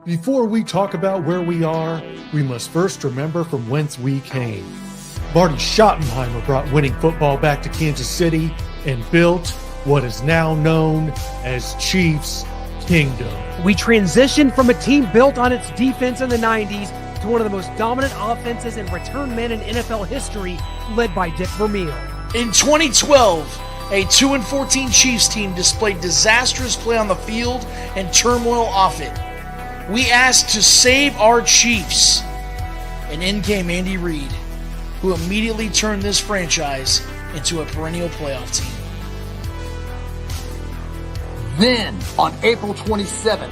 Before we talk about where we are, we must first remember from whence we came. Marty Schottenheimer brought winning football back to Kansas City and built what is now known as Chiefs Kingdom. We transitioned from a team built on its defense in the 90s to one of the most dominant offenses and return men in NFL history, led by Dick Vermeil. In 2012, a 2-14 Chiefs team displayed disastrous play on the field and turmoil off it. We asked to save our Chiefs, and in came Andy Reid, who immediately turned this franchise into a perennial playoff team. Then, on April 27,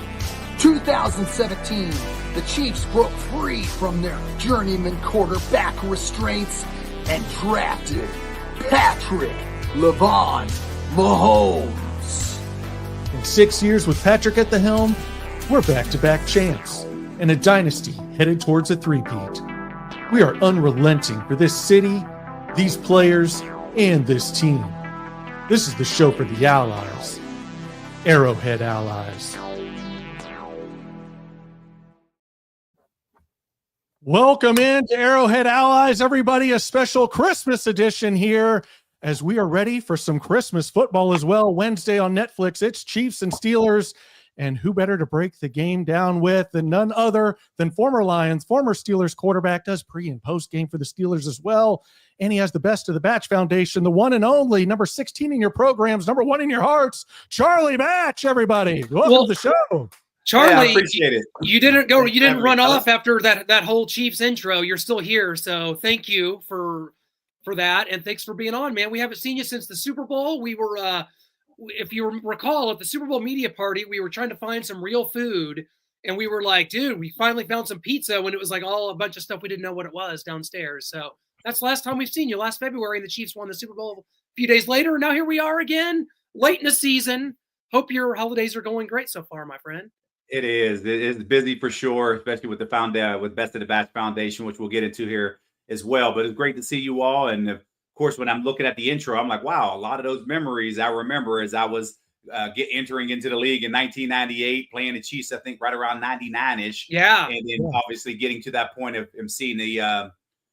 2017, the Chiefs broke free from their journeyman quarterback restraints and drafted Patrick LeVon Mahomes. In 6 years with Patrick at the helm, we're back-to-back champs and a dynasty headed towards a three-peat. We are unrelenting for this city, these players, and this team. This is the show for the allies. Arrowhead Allies. Welcome in to Arrowhead Allies, everybody. A special Christmas edition here as we are ready for some Christmas football as well. Wednesday on Netflix, it's Chiefs and Steelers. And who better to break the game down with than none other than former Lions, former Steelers quarterback, does pre and post game for the Steelers as well. And he has the best of the Batch Foundation, the one and only, number 16 in your programs, number 1 in your hearts, Charlie Batch, everybody. Welcome to the show. Charlie, I appreciate it. You didn't run off after that whole Chiefs intro. You're still here. So thank you for that. And thanks for being on, man. We haven't seen you since the Super Bowl. We were, if you recall, at the Super Bowl media party, we were trying to find some real food. And we were like, dude, we finally found some pizza when it was like all a bunch of stuff we didn't know what it was downstairs. So that's the last time we've seen you, last February, and the Chiefs won the Super Bowl a few days later. And now here we are again, late in the season. Hope your holidays are going great so far, my friend. It is. It is busy for sure, especially with the with Best of the Batch Foundation, which we'll get into here as well. But it's great to see you all. And of course, when I'm looking at the intro, I'm like, wow, a lot of those memories I remember as I was entering into the league in 1998, playing the Chiefs, I think right around 99-ish. Yeah. And then obviously getting to that point of him seeing the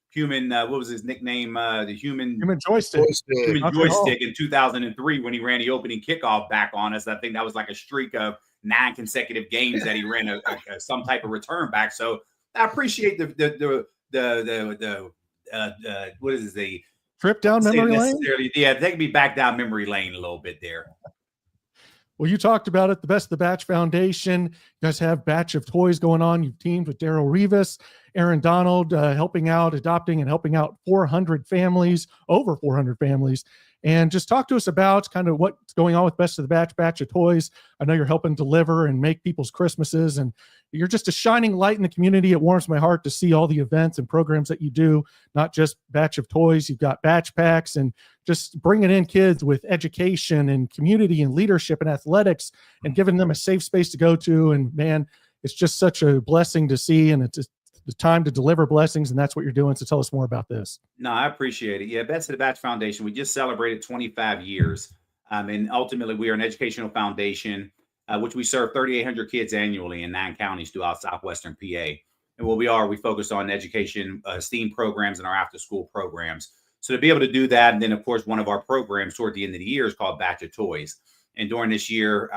human, what was his nickname? The human joystick. Human joystick in 2003 when he ran the opening kickoff back on us. I think that was like a streak of 9 consecutive games that he ran some type of return back. So I appreciate the what is the trip down memory lane? Yeah, take me back down memory lane a little bit there. Well, you talked about it, the Best of the Batch Foundation. You guys have Batch of Toys going on. You've teamed with Daryl Rivas, Aaron Donald, helping out, adopting and helping out 400 families, over 400 families. And just talk to us about kind of what's going on with Best of the Batch of Toys. I know you're helping deliver and make people's Christmases, and you're just a shining light in the community. It warms my heart to see all the events and programs that you do, not just Batch of Toys. You've got Batch Packs and just bringing in kids with education and community and leadership and athletics and giving them a safe space to go to. And man, it's just such a blessing to see, and it's the time to deliver blessings, and that's what you're doing. So tell us more about this. No, I appreciate it. Yeah, Best of the Batch Foundation, we just celebrated 25 years. And ultimately, we are an educational foundation, which we serve 3,800 kids annually in 9 counties throughout southwestern PA. And what we focus on education, STEAM programs, and our after-school programs. So to be able to do that, and then, of course, one of our programs toward the end of the year is called Batch of Toys. And during this year,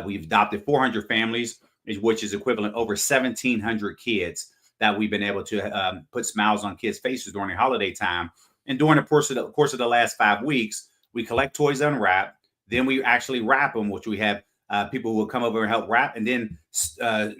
we've adopted 400 families, which is equivalent over 1,700 kids that we've been able to put smiles on kids' faces during the holiday time. And during the course of the last 5 weeks, we collect toys unwrapped. Then we actually wrap them, which we have people who will come over and help wrap and then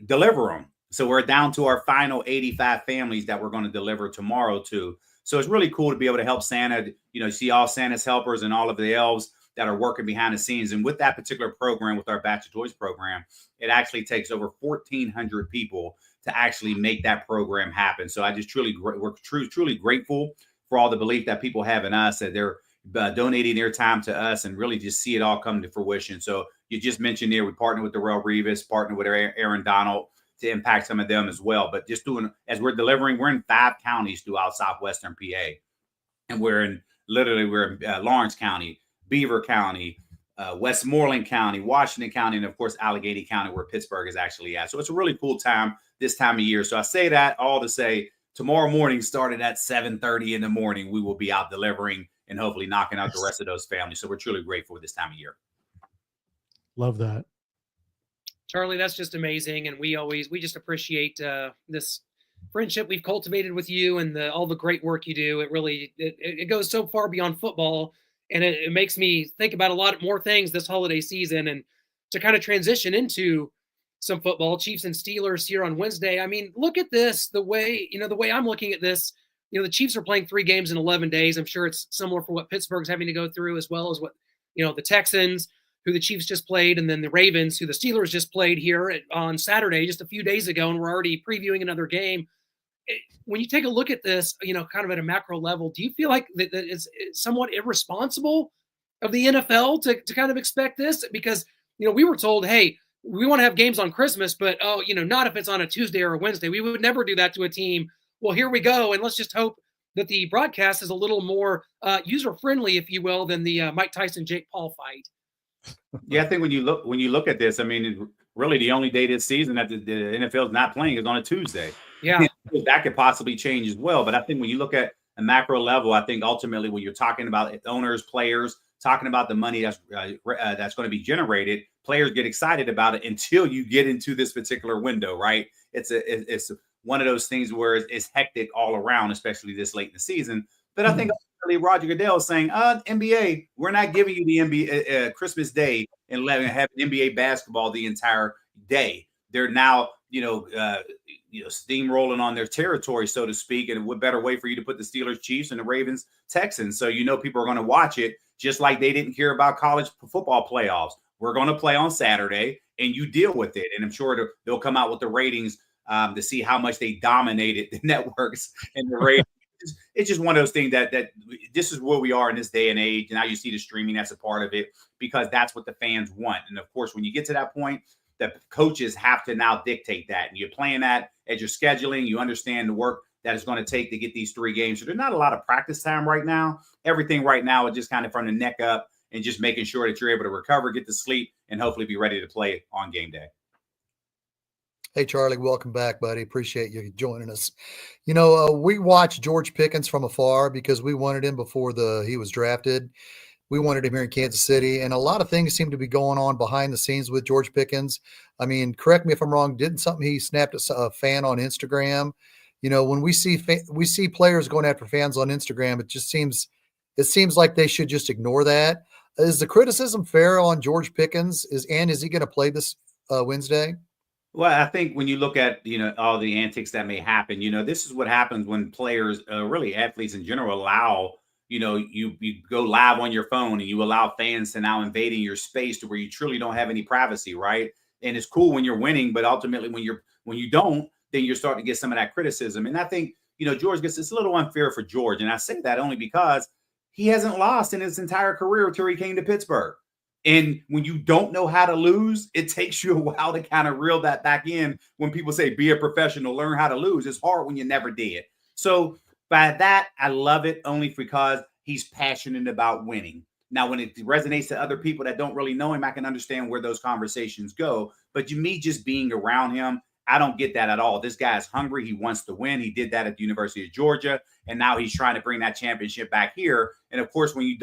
deliver them. So we're down to our final 85 families that we're going to deliver tomorrow to. So it's really cool to be able to help Santa, see all Santa's helpers and all of the elves that are working behind the scenes. And with that particular program, with our Batch of Toys program, it actually takes over 1,400 people to actually make that program happen. So we're truly grateful for all the belief that people have in us, that they're donating their time to us and really just see it all come to fruition. So you just mentioned there, we partnered with Darrell Rivas, partnered with Aaron Donald to impact some of them as well. But just as we're delivering, we're in 5 counties throughout southwestern PA. And we're in Lawrence County, Beaver County, Westmoreland County, Washington County, and of course, Allegheny County, where Pittsburgh is actually at. So it's a really cool time this time of year. So I say that all to say tomorrow morning, starting at 7:30 in the morning, we will be out delivering and hopefully knocking out the rest of those families. So we're truly grateful this time of year. Love that. Charlie, that's just amazing. And we just appreciate this friendship we've cultivated with you and all the great work you do. It really, it goes so far beyond football, and it makes me think about a lot more things this holiday season, and to kind of transition into some football. Chiefs and Steelers here on Wednesday. I mean, look at this, the way I'm looking at this, the Chiefs are playing 3 games in 11 days. I'm sure it's similar for what Pittsburgh's having to go through, as well as what, the Texans, who the Chiefs just played, and then the Ravens, who the Steelers just played here on Saturday, just a few days ago, and we're already previewing another game. When you take a look at this, kind of at a macro level, do you feel like that it's somewhat irresponsible of the NFL to kind of expect this? Because, we were told, hey, we want to have games on Christmas, but, not if it's on a Tuesday or a Wednesday. We would never do that to a team. Well, here we go. And let's just hope that the broadcast is a little more user-friendly, if you will, than the Mike Tyson-Jake Paul fight. Yeah, I think when you look at this, I mean, really the only day this season that the NFL is not playing is on a Tuesday. Yeah, that could possibly change as well. But I think when you look at a macro level, I think ultimately when you're talking about owners, players, talking about the money that's going to be generated, players get excited about it until you get into this particular window, right? It's one of those things where it's hectic all around, especially this late in the season. But I think Roger Goodell is saying, NBA, we're not giving you the NBA Christmas Day and have NBA basketball the entire day. They're now, steamrolling on their territory, so to speak. And what better way for you to put the Steelers, Chiefs, and the Ravens, Texans? So people are going to watch it, just like they didn't care about college football playoffs. We're going to play on Saturday, and you deal with it. And I'm sure they'll come out with the ratings to see how much they dominated the networks and the ratings. It's just one of those things that this is where we are in this day and age. And now you see the streaming, that's a part of it, because that's what the fans want. And of course, when you get to that point, the coaches have to now dictate that. And you're playing that as you're scheduling. You understand the work that it's going to take to get these 3 games. So there's not a lot of practice time right now. Everything right now is just kind of from the neck up and just making sure that you're able to recover, get to sleep, and hopefully be ready to play on game day. Hey, Charlie, welcome back, buddy. Appreciate you joining us. We watched George Pickens from afar because we wanted him before he was drafted. We wanted him here in Kansas City, and a lot of things seem to be going on behind the scenes with George Pickens. I mean, correct me if I'm wrong. Didn't he snapped a fan on Instagram? When we see players going after fans on Instagram, it seems like they should just ignore that. Is the criticism fair on George Pickens? Is he going to play this Wednesday? Well, I think when you look at, all the antics that may happen, this is what happens when players, really athletes in general, allow, you go live on your phone and you allow fans to now invading your space to where you truly don't have any privacy, right? And it's cool when you're winning, but ultimately when you don't, then you're starting to get some of that criticism. And I think, George it's a little unfair for George. And I say that only because he hasn't lost in his entire career until he came to Pittsburgh. And when you don't know how to lose, it takes you a while to kind of reel that back in. When people say, be a professional, learn how to lose. It's hard when you never did. So by that, I love it only because he's passionate about winning. Now, when it resonates to other people that don't really know him, I can understand where those conversations go. But me just being around him, I don't get that at all. This guy's hungry. He wants to win. He did that at the University of Georgia. And now he's trying to bring that championship back here. And of course, when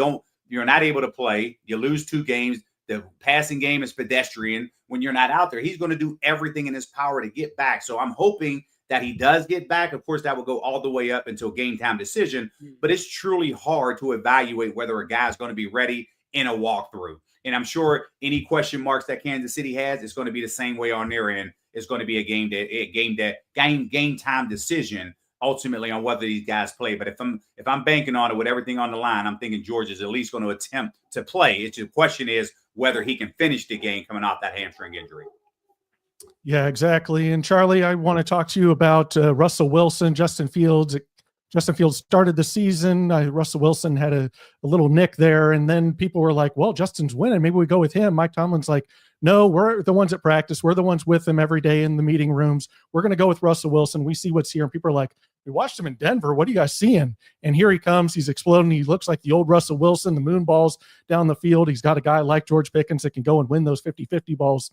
you're not able to play, you lose 2 games. The passing game is pedestrian. When you're not out there, he's going to do everything in his power to get back. So I'm hoping that he does get back. Of course, that will go all the way up until game time decision. But it's truly hard to evaluate whether a guy's going to be ready in a walkthrough. And I'm sure any question marks that Kansas City has, it's going to be the same way on their end. It's going to be a game time decision ultimately on whether these guys play. But if I'm banking on it with everything on the line, I'm thinking George is at least going to attempt to play. The question is whether he can finish the game coming off that hamstring injury. Yeah, exactly. And Charlie, I want to talk to you about Russell Wilson, Justin Fields. Justin Fields started the season. Russell Wilson had a little nick there. And then people were like, well, Justin's winning. Maybe we go with him. Mike Tomlin's like, no, we're the ones at practice. We're the ones with him every day in the meeting rooms. We're going to go with Russell Wilson. We see what's here. And people are like, We watched him in Denver. What are you guys seeing? And here he comes. He's exploding. He looks like the old Russell Wilson, the moon balls down the field. He's got a guy like George Pickens that can go and win those 50-50 balls.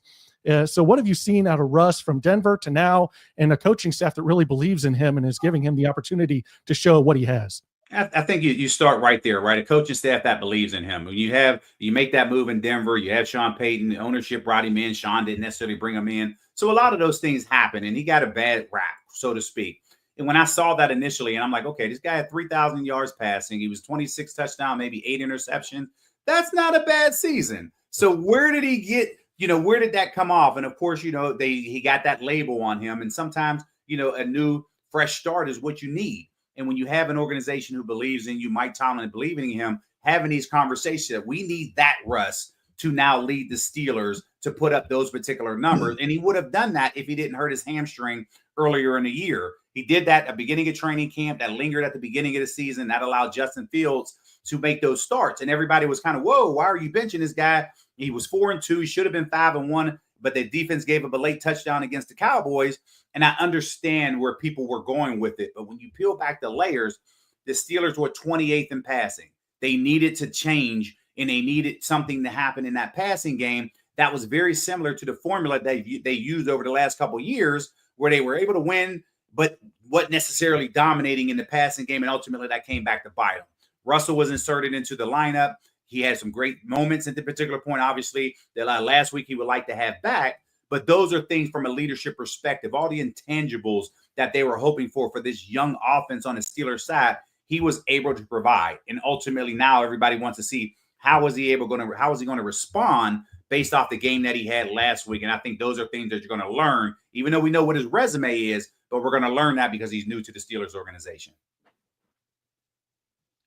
So what have you seen out of Russ from Denver to now, and a coaching staff that really believes in him and is giving him the opportunity to show what he has? I think you start right there, right? A coaching staff that believes in him. When you make that move in Denver, you have Sean Payton, ownership brought him in. Sean didn't necessarily bring him in. So a lot of those things happen, and he got a bad rap, so to speak. And when I saw that initially, and I'm like, okay, this guy had 3,000 yards passing. He was 26 touchdowns, maybe 8 interceptions. That's not a bad season. So where did he get, where did that come off? And of course, he got that label on him. And sometimes, a new fresh start is what you need. And when you have an organization who believes in you, Mike Tomlin believing in him, having these conversations that we need that Russ to now lead the Steelers to put up those particular numbers. And he would have done that if he didn't hurt his hamstring earlier in the year. He did that at the beginning of training camp, that lingered at the beginning of the season. That allowed Justin Fields to make those starts. And everybody was kind of, whoa, why are you benching this guy? He was 4-2. He should have been 5-1, but the defense gave up a late touchdown against the Cowboys. And I understand where people were going with it. But when you peel back the layers, the Steelers were 28th in passing. They needed to change, and they needed something to happen in that passing game that was very similar to the formula they used over the last couple of years, where they were able to win, but wasn't necessarily dominating in the passing game. And ultimately that came back to bite them. Russell was inserted into the lineup. He had some great moments at the particular point, obviously, that last week he would like to have back. But those are things from a leadership perspective, all the intangibles that they were hoping for this young offense on the Steelers side, he was able to provide. And ultimately now everybody wants to see how is he going to respond based off the game that he had last week. And I think those are things that you're going to learn, even though we know what his resume is, but we're going to learn that because he's new to the Steelers organization.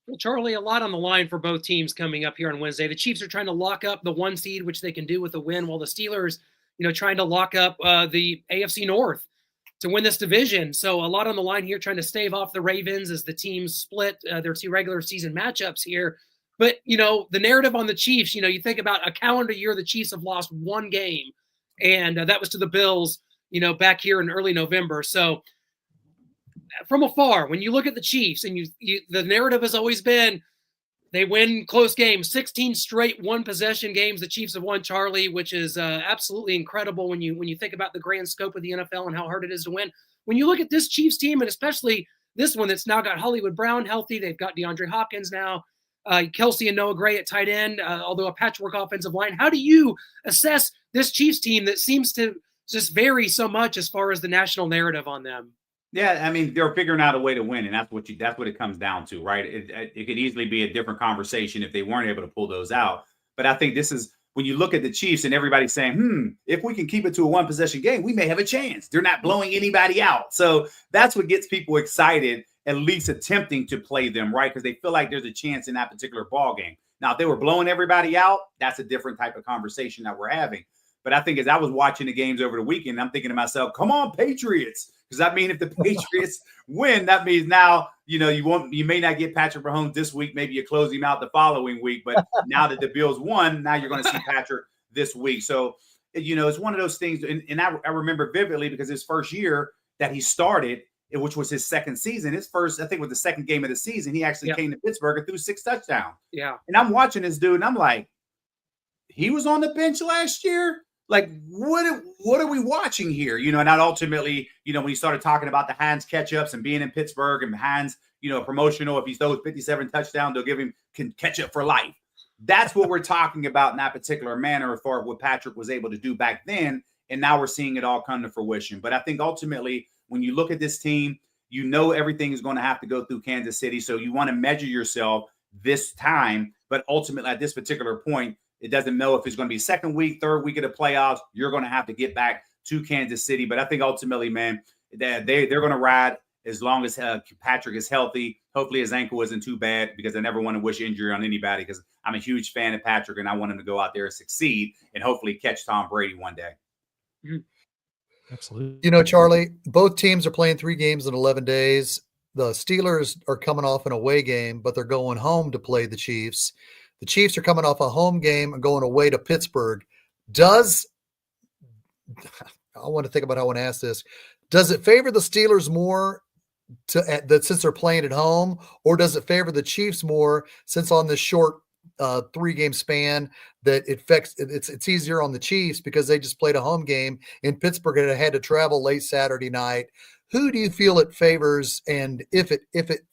Well, Charlie, a lot on the line for both teams coming up here on Wednesday. The Chiefs are trying to lock up the 1 seed, which they can do with a win, while the Steelers, trying to lock up the AFC North to win this division. So a lot on the line here, trying to stave off the Ravens as the teams split their 2 regular season matchups here. But, the narrative on the Chiefs, you think about a calendar year, the Chiefs have lost 1 game, and that was to the Bills, back here in early November. So from afar, when you look at the Chiefs, and the narrative has always been they win close games, 16 straight 1-possession games the Chiefs have won, Charlie, which is absolutely incredible when you think about the grand scope of the NFL and how hard it is to win. When you look at this Chiefs team, and especially this one that's now got Hollywood Brown healthy, they've got DeAndre Hopkins now, Kelsey and Noah Gray at tight end, although a patchwork offensive line. How do you assess this Chiefs team that seems to just vary so much as far as the national narrative on them? Yeah, I mean, they're figuring out a way to win, and that's what it comes down to, right? It could easily be a different conversation if they weren't able to pull those out. But I think this is when you look at the Chiefs and everybody's saying, if we can keep it to a 1-possession game, we may have a chance. They're not blowing anybody out. So that's what gets people excited, at least attempting to play them, right? Because they feel like there's a chance in that particular ball game. Now, if they were blowing everybody out, that's a different type of conversation that we're having. But I think as I was watching the games over the weekend, I'm thinking to myself, come on, Patriots. Because I mean, if the Patriots win, that means now, you may not get Patrick Mahomes this week. Maybe you close him out the following week. But now that the Bills won, now you're going to see Patrick this week. So, it's one of those things. And I remember vividly because his first year that he started, which was his second season, his first, I think was the second game of the season, he actually came to Pittsburgh and threw 6 touchdowns. Yeah. And I'm watching this dude and I'm like, he was on the bench last year? Like, what are we watching here? And not ultimately, when he started talking about the Hines catch-ups and being in Pittsburgh and Hines, promotional, if he throws 57 touchdowns, they'll give him catch up for life. That's what we're talking about in that particular manner for what Patrick was able to do back then. And now we're seeing it all come to fruition. But I think ultimately, when you look at this team, everything is going to have to go through Kansas City. So you want to measure yourself this time. But ultimately, at this particular point, it doesn't know if it's going to be second week, third week of the playoffs. You're going to have to get back to Kansas City. But I think ultimately, man, they're going to ride as long as Patrick is healthy. Hopefully his ankle isn't too bad, because I never want to wish injury on anybody, because I'm a huge fan of Patrick and I want him to go out there and succeed and hopefully catch Tom Brady one day. Absolutely. Charlie, both teams are playing 3 games in 11 days. The Steelers are coming off an away game, but they're going home to play the Chiefs. The Chiefs are coming off a home game and going away to Pittsburgh. I want to think about how I want to ask this. Does it favor the Steelers more since they're playing at home, or does it favor the Chiefs more since on this short 3-game span that it's easier on the Chiefs because they just played a home game in Pittsburgh and had to travel late Saturday night? Who do you feel it favors, and if it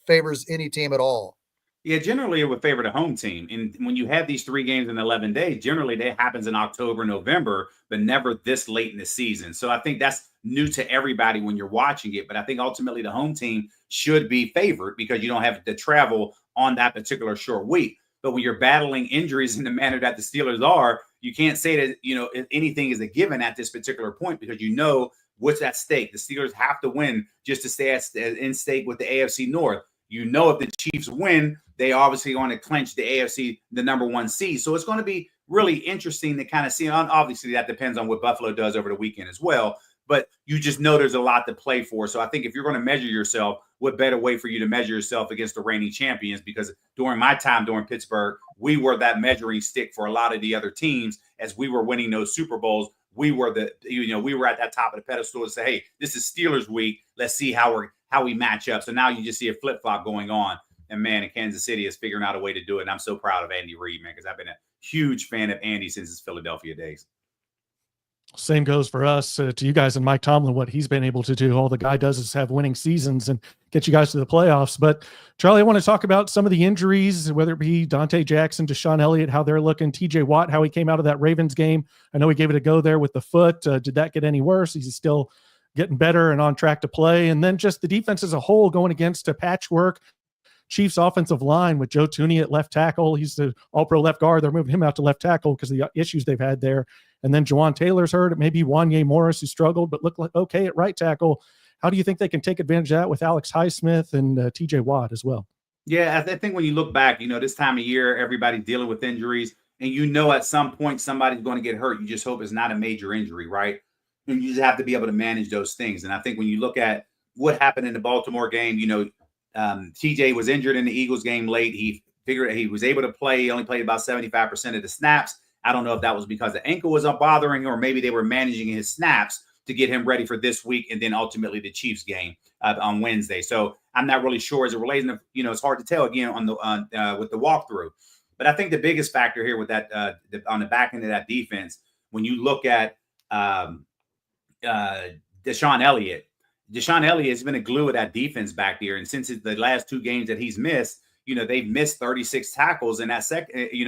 favors any team at all? Yeah, generally it would favor the home team. And when you have these 3 games in 11 days, generally that happens in October, November, but never this late in the season. So I think that's new to everybody when you're watching it. But I think ultimately the home team should be favored because you don't have to travel on that particular short week. But when you're battling injuries in the manner that the Steelers are, you can't say that, if anything is a given at this particular point because you know what's at stake. The Steelers have to win just to stay in stake with the AFC North. You know, if the Chiefs win, they obviously going to clinch the AFC, the number 1 seed. So it's going to be really interesting to kind of see. Obviously, that depends on what Buffalo does over the weekend as well. But you just know there's a lot to play for. So I think if you're going to measure yourself, what better way for you to measure yourself against the reigning champions? Because during my time during Pittsburgh, we were that measuring stick for a lot of the other teams as we were winning those Super Bowls. We were we were at that top of the pedestal to say, hey, this is Steelers week. Let's see how we match up. So now you just see a flip-flop going on. And man, in Kansas City is figuring out a way to do it. And I'm so proud of Andy Reid, man, because I've been a huge fan of Andy since his Philadelphia days. Same goes for us, to you guys and Mike Tomlin, what he's been able to do. All the guy does is have winning seasons and get you guys to the playoffs. But Charlie, I want to talk about some of the injuries, whether it be Dante Jackson, Deshaun Elliott, how they're looking, TJ Watt, how he came out of that Ravens game. I know he gave it a go there with the foot. Did that get any worse? Is he still getting better and on track to play? And then just the defense as a whole going against a patchwork Chiefs offensive line with Joe Thuney at left tackle. He's the all-pro left guard. They're moving him out to left tackle because of the issues they've had there. And then Jawan Taylor's hurt. It may be Wanye Morris who struggled, but looked like okay at right tackle. How do you think they can take advantage of that with Alex Highsmith and TJ Watt as well? Yeah, I think when you look back, this time of year, everybody's dealing with injuries. And at some point somebody's going to get hurt. You just hope it's not a major injury, right? And you just have to be able to manage those things. And I think when you look at what happened in the Baltimore game, TJ was injured in the Eagles game late. He figured he was able to play. He only played about 75% of the snaps. I don't know if that was because the ankle was bothering or maybe they were managing his snaps to get him ready for this week and then ultimately the Chiefs game on Wednesday. So I'm not really sure as it relates to, it's hard to tell again on the with the walkthrough. But I think the biggest factor here with that on the back end of that defense, when you look at Deshaun Elliott has been a glue of that defense back there. And since the last 2 games that he's missed, they've missed 36 tackles in that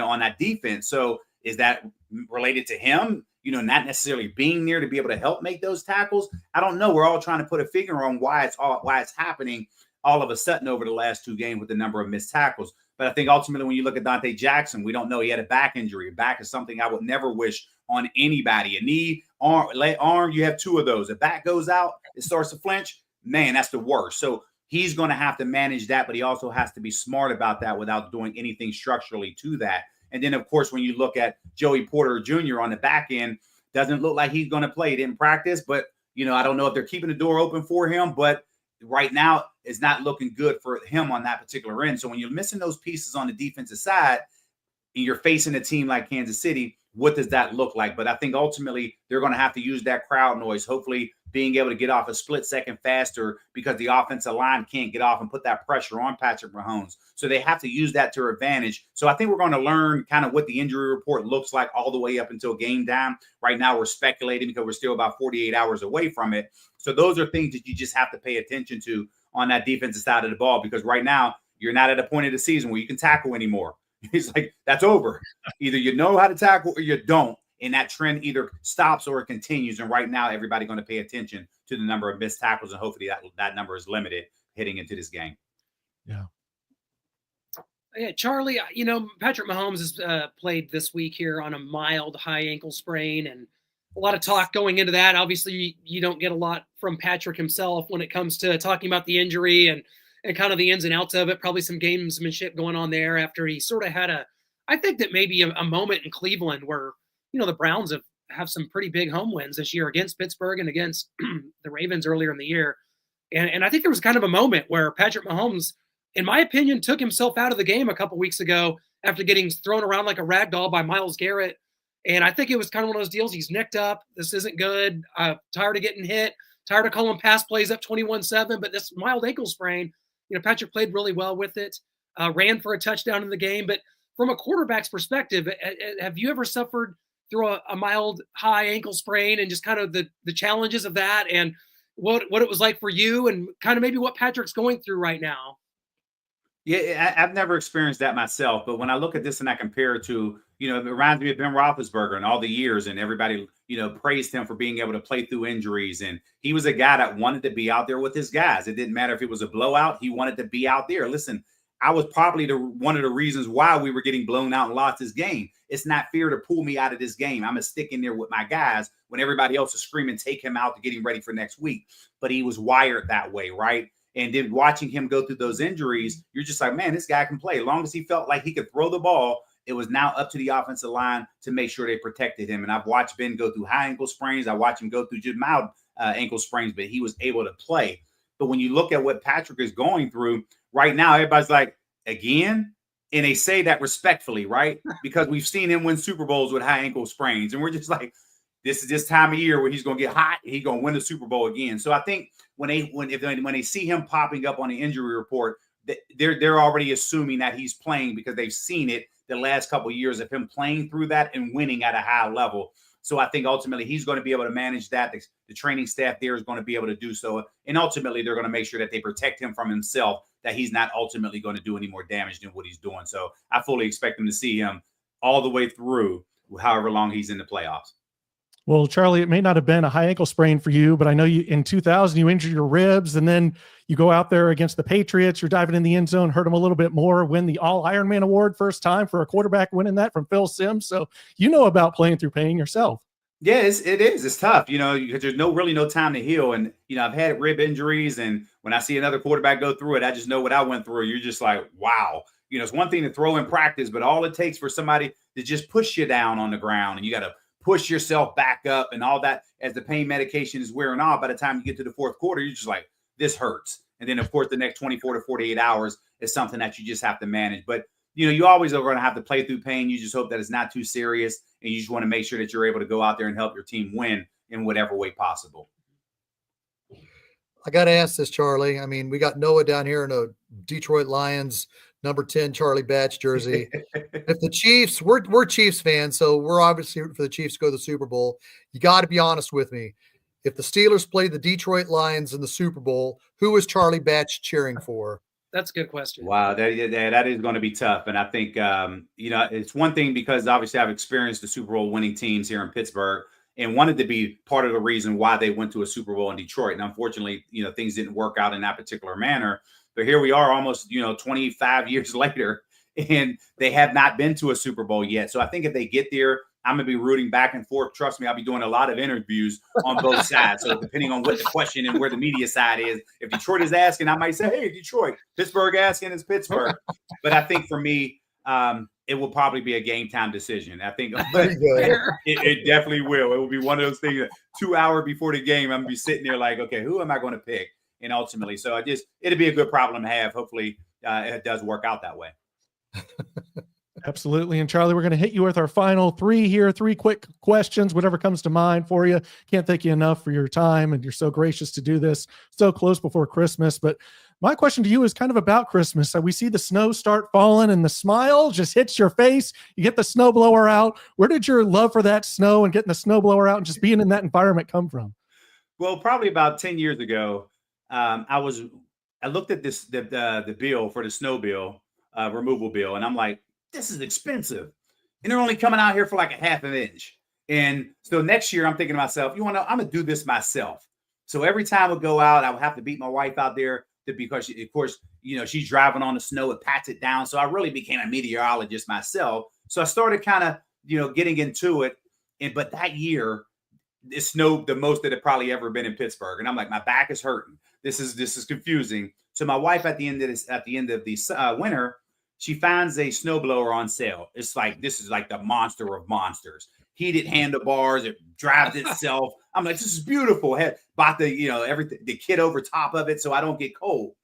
on that defense. So is that related to him, not necessarily being there to be able to help make those tackles? I don't know. We're all trying to put a figure on why it's happening all of a sudden over the last 2 games with the number of missed tackles. But I think ultimately when you look at Dante Jackson, we don't know. He had a back injury. A back is something I would never wish on anybody. A knee, arm, you have 2 of those. A back goes out, it starts to flinch. Man, that's the worst. So he's going to have to manage that, but he also has to be smart about that without doing anything structurally to that. And then, of course, when you look at Joey Porter Jr. on the back end, doesn't look like he's going to play. He didn't practice, but, I don't know if they're keeping the door open for him. But right now, it's not looking good for him on that particular end. So when you're missing those pieces on the defensive side and you're facing a team like Kansas City, what does that look like? But I think ultimately they're going to have to use that crowd noise, hopefully being able to get off a split second faster because the offensive line can't get off and put that pressure on Patrick Mahomes. So they have to use that to their advantage. So I think we're going to learn kind of what the injury report looks like all the way up until game time. Right now we're speculating because we're still about 48 hours away from it. So those are things that you just have to pay attention to on that defensive side of the ball, because right now you're not at a point of the season where you can tackle anymore. It's like, that's over. Either you know how to tackle or you don't. And that trend either stops or it continues. And right now, everybody's going to pay attention to the number of missed tackles. And hopefully that number is limited heading into this game. Yeah. Yeah, Charlie, Patrick Mahomes has played this week here on a mild high ankle sprain, and a lot of talk going into that. Obviously, you don't get a lot from Patrick himself when it comes to talking about the injury and kind of the ins and outs of it. Probably some gamesmanship going on there after he sort of had I think that maybe a moment in Cleveland where, the Browns have some pretty big home wins this year against Pittsburgh and against the Ravens earlier in the year. And I think there was kind of a moment where Patrick Mahomes, in my opinion, took himself out of the game a couple weeks ago after getting thrown around like a rag doll by Myles Garrett. And I think it was kind of one of those deals. He's nicked up. This isn't good. Tired of getting hit. tired of calling pass plays up 21-7, but this mild ankle sprain, Patrick played really well with it, ran for a touchdown in the game. But from a quarterback's perspective, have you ever suffered through a mild high ankle sprain and just kind of the challenges of that and what it was like for you and kind of maybe what Patrick's going through right now? Yeah, I've never experienced that myself, but when I look at this and I compare it to, it reminds me of Ben Roethlisberger and all the years, and everybody, praised him for being able to play through injuries. And he was a guy that wanted to be out there with his guys. It didn't matter if it was a blowout; he wanted to be out there. Listen, I was probably one of the reasons why we were getting blown out and lost this game. It's not fear to pull me out of this game. I'm gonna stick in there with my guys when everybody else is screaming, "Take him out," to get him ready for next week. But he was wired that way, right? And then watching him go through those injuries, you're just like, man, this guy can play. As long as he felt like he could throw the ball, it was now up to the offensive line to make sure they protected him. And I've watched Ben go through high ankle sprains. I watched him go through just mild ankle sprains, but he was able to play. But when you look at what Patrick is going through right now, everybody's like, again? And they say that respectfully, right? Because we've seen him win Super Bowls with high ankle sprains. And we're just like, this is this time of year where he's going to get hot. He's going to win the Super Bowl again. So I think when they see him popping up on the injury report, they're already assuming that he's playing because they've seen it the last couple of years of him playing through that and winning at a high level. So I think ultimately he's going to be able to manage that. The training staff there is going to be able to do so. And ultimately they're going to make sure that they protect him from himself, that he's not ultimately going to do any more damage than what he's doing. So I fully expect them to see him all the way through however long he's in the playoffs. Well, Charlie, it may not have been a high ankle sprain for you, but I know you in 2000 you injured your ribs, and then you go out there against the Patriots. You're diving in the end zone, hurt them a little bit more, win the All Ironman Award first time for a quarterback, winning that from Phil Simms. So you know about playing through pain yourself. Yeah, it is. It's tough, because there's really no time to heal. And, I've had rib injuries, and when I see another quarterback go through it, I just know what I went through. You're just like, wow. It's one thing to throw in practice, but all it takes for somebody to just push you down on the ground, and you got to push yourself back up and all that as the pain medication is wearing off. By the time you get to the fourth quarter, you're just like, this hurts. And then, of course, the next 24 to 48 hours is something that you just have to manage. But, you always are going to have to play through pain. You just hope that it's not too serious. And you just want to make sure that you're able to go out there and help your team win in whatever way possible. I got to ask this, Charlie. I mean, we got Noah down here in a Detroit Lions number 10 Charlie Batch jersey. If the Chiefs, we're Chiefs fans, so we're obviously rooting for the Chiefs to go to the Super Bowl. You got to be honest with me. If the Steelers played the Detroit Lions in the Super Bowl, who is Charlie Batch cheering for? That's a good question. Wow, that is going to be tough. And I think, it's one thing because obviously I've experienced the Super Bowl winning teams here in Pittsburgh and wanted to be part of the reason why they went to a Super Bowl in Detroit. And unfortunately, things didn't work out in that particular manner. But here we are almost, 25 years later, and they have not been to a Super Bowl yet. So I think if they get there, I'm going to be rooting back and forth. Trust me, I'll be doing a lot of interviews on both sides. So depending on what the question and where the media side is, if Detroit is asking, I might say, hey, Detroit. Pittsburgh asking is Pittsburgh. But I think for me, it will probably be a game time decision. I think it definitely will. It will be one of those things that 2 hours before the game, I'm going to be sitting there like, okay, who am I going to pick? And ultimately, so it'll be a good problem to have. Hopefully it does work out that way. Absolutely. And Charlie, we're going to hit you with our final three quick questions, whatever comes to mind for you. Can't thank you enough for your time, and you're so gracious to do this so close before Christmas. But my question to you is kind of about Christmas. So we see the snow start falling and the smile just hits your face. You get the snowblower out. Where did your love for that snow and getting the snowblower out and just being in that environment come from? Well, probably about 10 years ago, I looked at the bill for the snow bill, removal bill, and I'm like, this is expensive. And they're only coming out here for like a half an inch. And so next year I'm thinking to myself, I'm going to do this myself. So every time I go out, I would have to beat my wife out there because she, of course, she's driving on the snow, it pats it down. So I really became a meteorologist myself. So I started kind of, getting into it. But that year, it snowed the most that it probably ever been in Pittsburgh. And I'm like, my back is hurting. This is confusing. So my wife at the end of the winter, she finds a snowblower on sale. It's like, this is like the monster of monsters. Heated handlebars, it drives itself. I'm like, this is beautiful. Had bought the, everything, the kit over top of it so I don't get cold.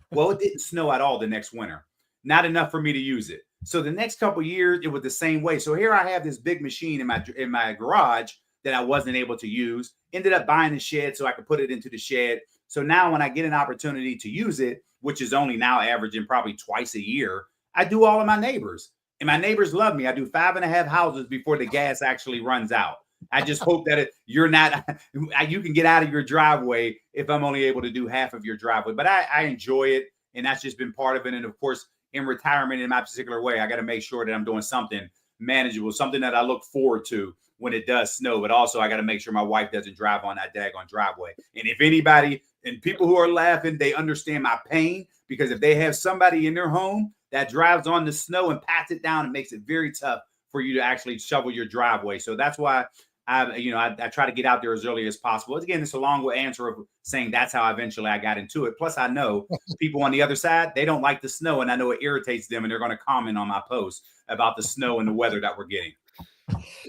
Well, it didn't snow at all the next winter. Not enough for me to use it. So the next couple of years, it was the same way. So here I have this big machine in my garage that I wasn't able to use. Ended up buying the shed so I could put it into the shed. So now when I get an opportunity to use it, which is only now averaging probably twice a year, I do all of my neighbors. And my neighbors love me. I do 5.5 houses before the gas actually runs out. I just hope that you can get out of your driveway if I'm only able to do half of your driveway. But I enjoy it, and that's just been part of it. And of course, in retirement, in my particular way, I got to make sure that I'm doing something manageable, something that I look forward to when it does snow. But also, I got to make sure my wife doesn't drive on that daggone driveway. And if anybody and people who are laughing, they understand my pain, because if they have somebody in their home that drives on the snow and pats it down, it makes it very tough for you to actually shovel your driveway. So that's why I try to get out there as early as possible. Again, it's a long answer of saying that's how eventually I got into it. Plus, I know people on the other side, they don't like the snow, and I know it irritates them, and they're going to comment on my post about the snow and the weather that we're getting.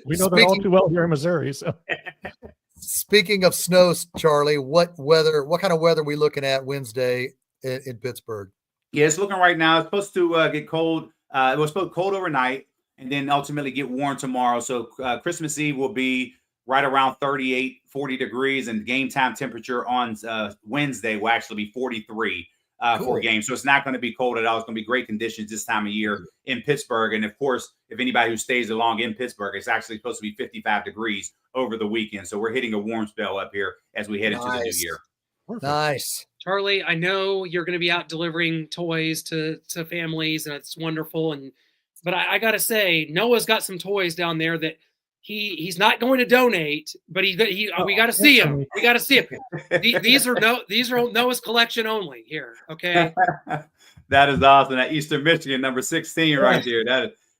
We know that all too well here in Missouri. So, speaking of snow, Charlie, what kind of weather are we looking at Wednesday in Pittsburgh? Yeah, it's looking right now. It's supposed to get cold. It was supposed to cold overnight, and then ultimately get warm tomorrow. So Christmas Eve will be right around 38, 40 degrees, and game time temperature on Wednesday will actually be 43 for a game. So it's not going to be cold at all. It's going to be great conditions this time of year in Pittsburgh. And of course, if anybody who stays along in Pittsburgh, it's actually supposed to be 55 degrees over the weekend. So we're hitting a warm spell up here as we head into the new year. perfect. Nice. Charlie, I know you're going to be out delivering toys to families, and it's wonderful. But I got to say, Noah's got some toys down there that he's not going to donate, but we got to see him. We got to see him. These are Noah's collection only here. Okay. That is awesome. That Eastern Michigan number 16 right there.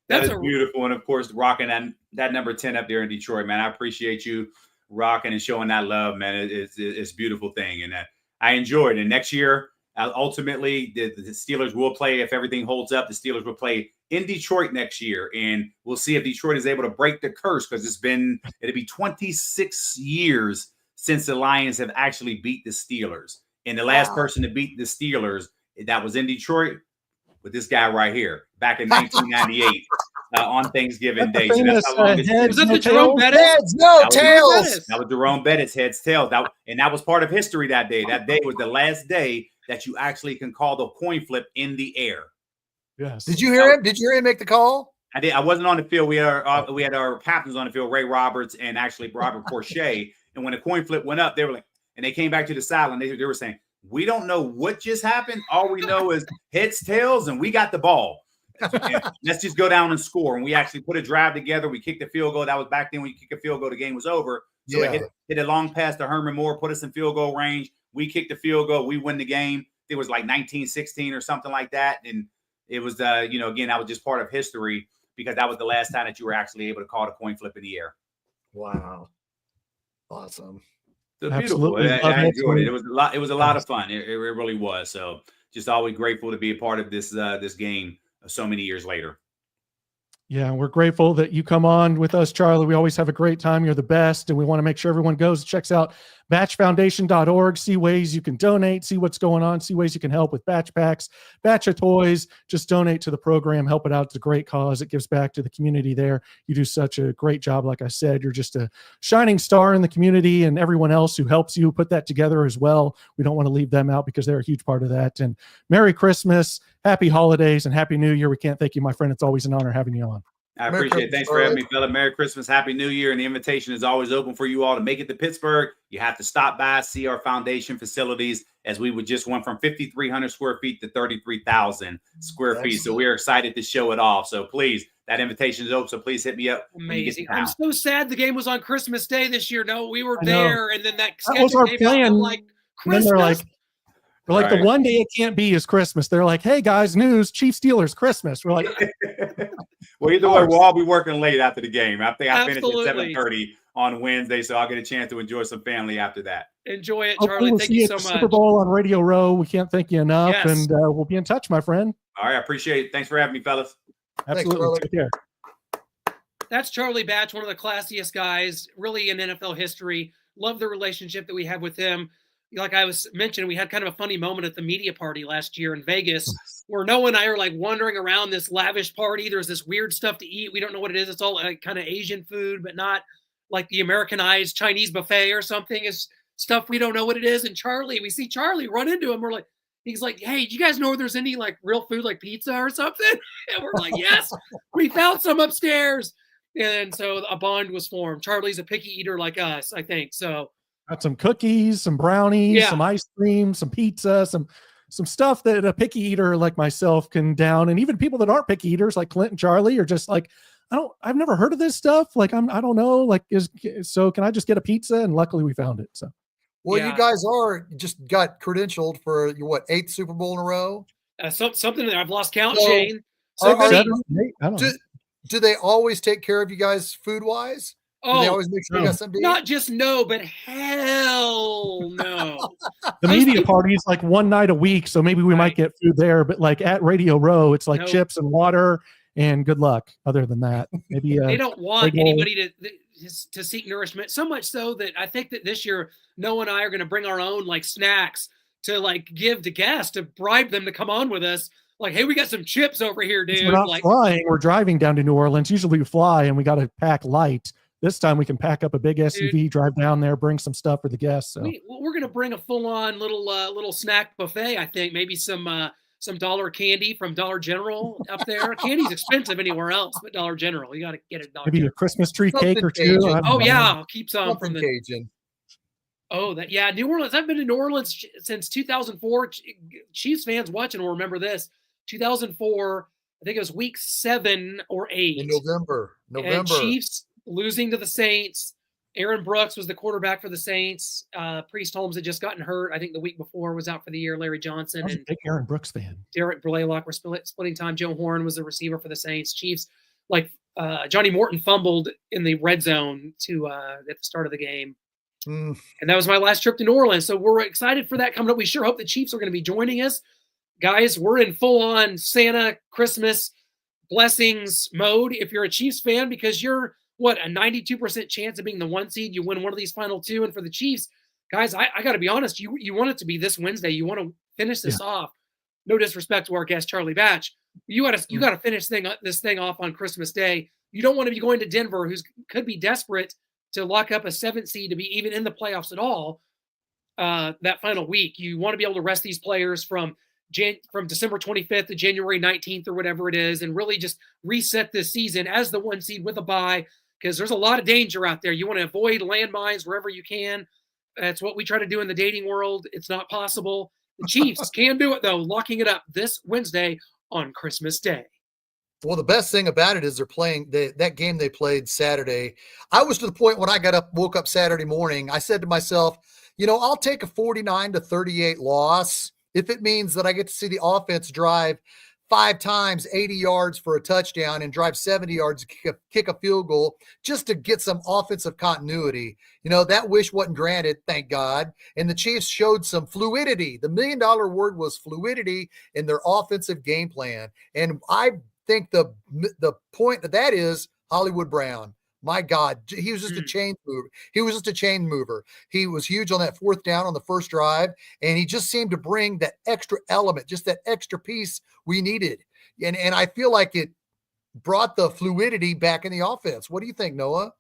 That is beautiful. And of course, rocking that number 10 up there in Detroit, man. I appreciate you rocking and showing that love, man. It's a beautiful thing. And I enjoy it. And next year, ultimately, the Steelers will play, if everything holds up, the Steelers will play in Detroit next year. And we'll see if Detroit is able to break the curse, because it'll be 26 years since the Lions have actually beat the Steelers. And the last person to beat the Steelers that was in Detroit with this guy right here back in 1998 on Thanksgiving Day. So that's how long it's been. Was that the Jerome Bettis? Heads, no tails. That was Jerome Bettis, heads, tails. And that was part of history that day. That day was the last day that you actually can call the coin flip in the air. Yes. Did you hear him? Did you hear him make the call? I did. I wasn't on the field. We had our captains on the field, Ray Roberts and actually Robert Porcher. And when the coin flip went up, they were like, and they came back to the sideline. They were saying, "We don't know what just happened. All we know is heads, tails, and we got the ball. Let's just go down and score." And we actually put a drive together. We kicked the field goal. That was back then when you kick a field goal, the game was over. So it hit a long pass to Herman Moore, put us in field goal range. We kicked the field goal. We win the game. It was like 1916 or something like that. And it was, again, that was just part of history, because that was the last time that you were actually able to call the coin flip in the air. Wow. Awesome. So beautiful. I enjoyed it. It was a lot of fun. It really was. So just always grateful to be a part of this game so many years later. Yeah, we're grateful that you come on with us, Charlie. We always have a great time. You're the best, and we want to make sure everyone goes and checks out batchfoundation.org, see ways you can donate, see what's going on, see ways you can help with batch packs, batch of toys. Just donate to the program, help it out. It's a great cause. It gives back to the community there. You do such a great job. Like I said, you're just a shining star in the community, and everyone else who helps you put that together as well. We don't want to leave them out, because they're a huge part of that. And Merry Christmas, Happy Holidays, and Happy New Year. We can't thank you, my friend. It's always an honor having you on. I appreciate it. Thanks for having me, fella. Merry Christmas, Happy New Year. And the invitation is always open for you all to make it to Pittsburgh. You have to stop by, see our foundation facilities, as we just went from 5,300 square feet to 33,000 square feet. So we're excited to show it off. So please, that invitation is open. So please hit me up. Amazing. I'm so sad the game was on Christmas Day this year. No, we were there, and then that was our plan. Like, Christmas. And then they're like, the one day it can't be is Christmas. They're like, "Hey guys, news, Chiefs Steelers Christmas." We're like, well, either way, we'll all be working late after the game. I think I finished at 7:30 on Wednesday, so I'll get a chance to enjoy some family after that. Enjoy it, Charlie. Thank you so much. Super Bowl on Radio Row. We can't thank you enough, and we'll be in touch, my friend. All right, I appreciate it. Thanks for having me, fellas. Absolutely. Take care. That's Charlie Batch, one of the classiest guys, really in NFL history. Love the relationship that we have with him. Like I was mentioning, we had kind of a funny moment at the media party last year in Vegas, where Noah and I are like wandering around this lavish party. There's this weird stuff to eat. We don't know what it is. It's all kind of Asian food, but not like the Americanized Chinese buffet or something is stuff we don't know what it is. And we see Charlie run into him. He's like, hey, do you guys know if there's any like real food like pizza or something? And we're like, yes, we found some upstairs. And so a bond was formed. Charlie's a picky eater like us, I think. So got some cookies, some brownies, some ice cream, some pizza, some stuff that a picky eater like myself can down. And even people that aren't picky eaters like Clint and Charlie are just like, I've never heard of this stuff. Like, I don't know. Like, so can I just get a pizza? And luckily we found it. So. Well, you guys just got credentialed for your 8th Super Bowl in a row? Something that I've lost count, Shane. Do they always take care of you guys food-wise? Do they always make sure you got something to eat? Not just no, but hell no. The media party is like one night a week, so maybe we might get food there. But like at Radio Row, it's like chips and water, and good luck. Other than that, maybe they don't want anybody to seek nourishment. So much so that I think that this year, Noah and I are going to bring our own like snacks to like give to guests to bribe them to come on with us. Like, hey, we got some chips over here, dude. We're not flying. We're driving down to New Orleans. Usually we fly and we got to pack light. This time we can pack up a big SUV, drive down there, bring some stuff for the guests. So we're going to bring a full-on little snack buffet. I think maybe some dollar candy from Dollar General up there. Candy's expensive anywhere else, but Dollar General, you got to get it. Maybe a Christmas tree cake or two. Oh yeah, I'll keep some from the Cajun. Oh, New Orleans. I've been to New Orleans since 2004. Chiefs fans watching will remember this. 2004, I think it was week 7 or 8. In November. And Chiefs losing to the Saints. Aaron Brooks was the quarterback for the Saints. Priest Holmes had just gotten hurt. I think the week before was out for the year. Larry Johnson and a big Aaron Brooks fan. Derek Blaylock were splitting time. Joe Horn was the receiver for the Saints. Chiefs, Johnny Morton fumbled in the red zone at the start of the game. And that was my last trip to New Orleans. So we're excited for that coming up. We sure hope the Chiefs are going to be joining us. Guys, we're in full-on Santa Christmas blessings mode if you're a Chiefs fan, because you're, a 92% chance of being the 1 seed. You win one of these final 2. And for the Chiefs, guys, I got to be honest, you want it to be this Wednesday. You want to finish this off. No disrespect to our guest, Charlie Batch. You got to finish this thing off on Christmas Day. You don't want to be going to Denver, who could be desperate to lock up a 7th seed to be even in the playoffs at all that final week. You want to be able to rest these players from December 25th to January 19th or whatever it is, and really just reset this season as the 1 seed with a bye, because there's a lot of danger out there. You want to avoid landmines wherever you can. That's what we try to do in the dating world. It's not possible. The Chiefs can do it, though, locking it up this Wednesday on Christmas Day. Well, the best thing about it is they're playing that game they played Saturday. I was to the point when I woke up Saturday morning, I said to myself, I'll take a 49-38 loss if it means that I get to see the offense drive 5 times 80 yards for a touchdown and drive 70 yards to kick a field goal just to get some offensive continuity. That wish wasn't granted, thank God. And the Chiefs showed some fluidity. The $1 million word was fluidity in their offensive game plan. And I think the point of that is Hollywood Brown. My God, he was just a chain mover. He was just a chain mover. He was huge on that 4th down on the first drive, and he just seemed to bring that extra element, just that extra piece we needed. And I feel like it brought the fluidity back in the offense. What do you think, Noah?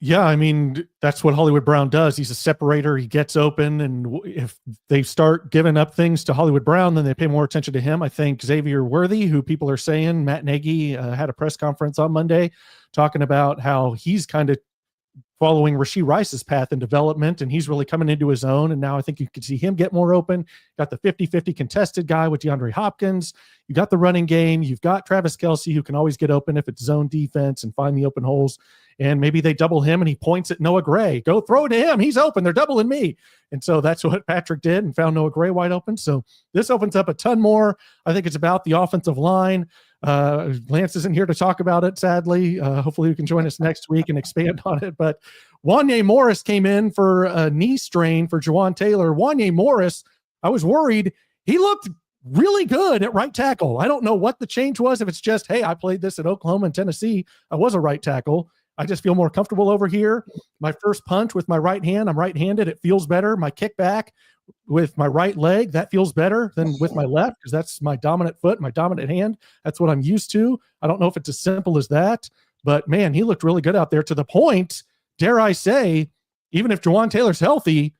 Yeah, I mean, that's what Hollywood Brown does. He's a separator. He gets open, and if they start giving up things to Hollywood Brown, then they pay more attention to him. I think Xavier Worthy, who people are saying, Matt Nagy had a press conference on Monday talking about how he's kind of following Rashee Rice's path in development, and he's really coming into his own. And now I think you can see him get more open. Got the 50-50 contested guy with DeAndre Hopkins. You got the running game. You've got Travis Kelce, who can always get open if it's zone defense and find the open holes. And maybe they double him and he points at Noah Gray. Go throw it to him. He's open. They're doubling me. And so that's what Patrick did and found Noah Gray wide open. So this opens up a ton more. I think it's about the offensive line. Lance isn't here to talk about it, sadly. Hopefully you can join us next week and expand on it. But Wanye Morris came in for a knee strain for Juwan Taylor. Wanye Morris, I was worried. He looked really good at right tackle. I don't know what the change was. If it's just, hey, I played this at Oklahoma and Tennessee, I was a right tackle. I just feel more comfortable over here. My first punch with my right hand, I'm right-handed. It feels better. My kickback with my right leg, that feels better than with my left, because that's my dominant foot, my dominant hand. That's what I'm used to. I don't know if it's as simple as that, but man, he looked really good out there, to the point dare I say, even if Jawan Taylor's healthy,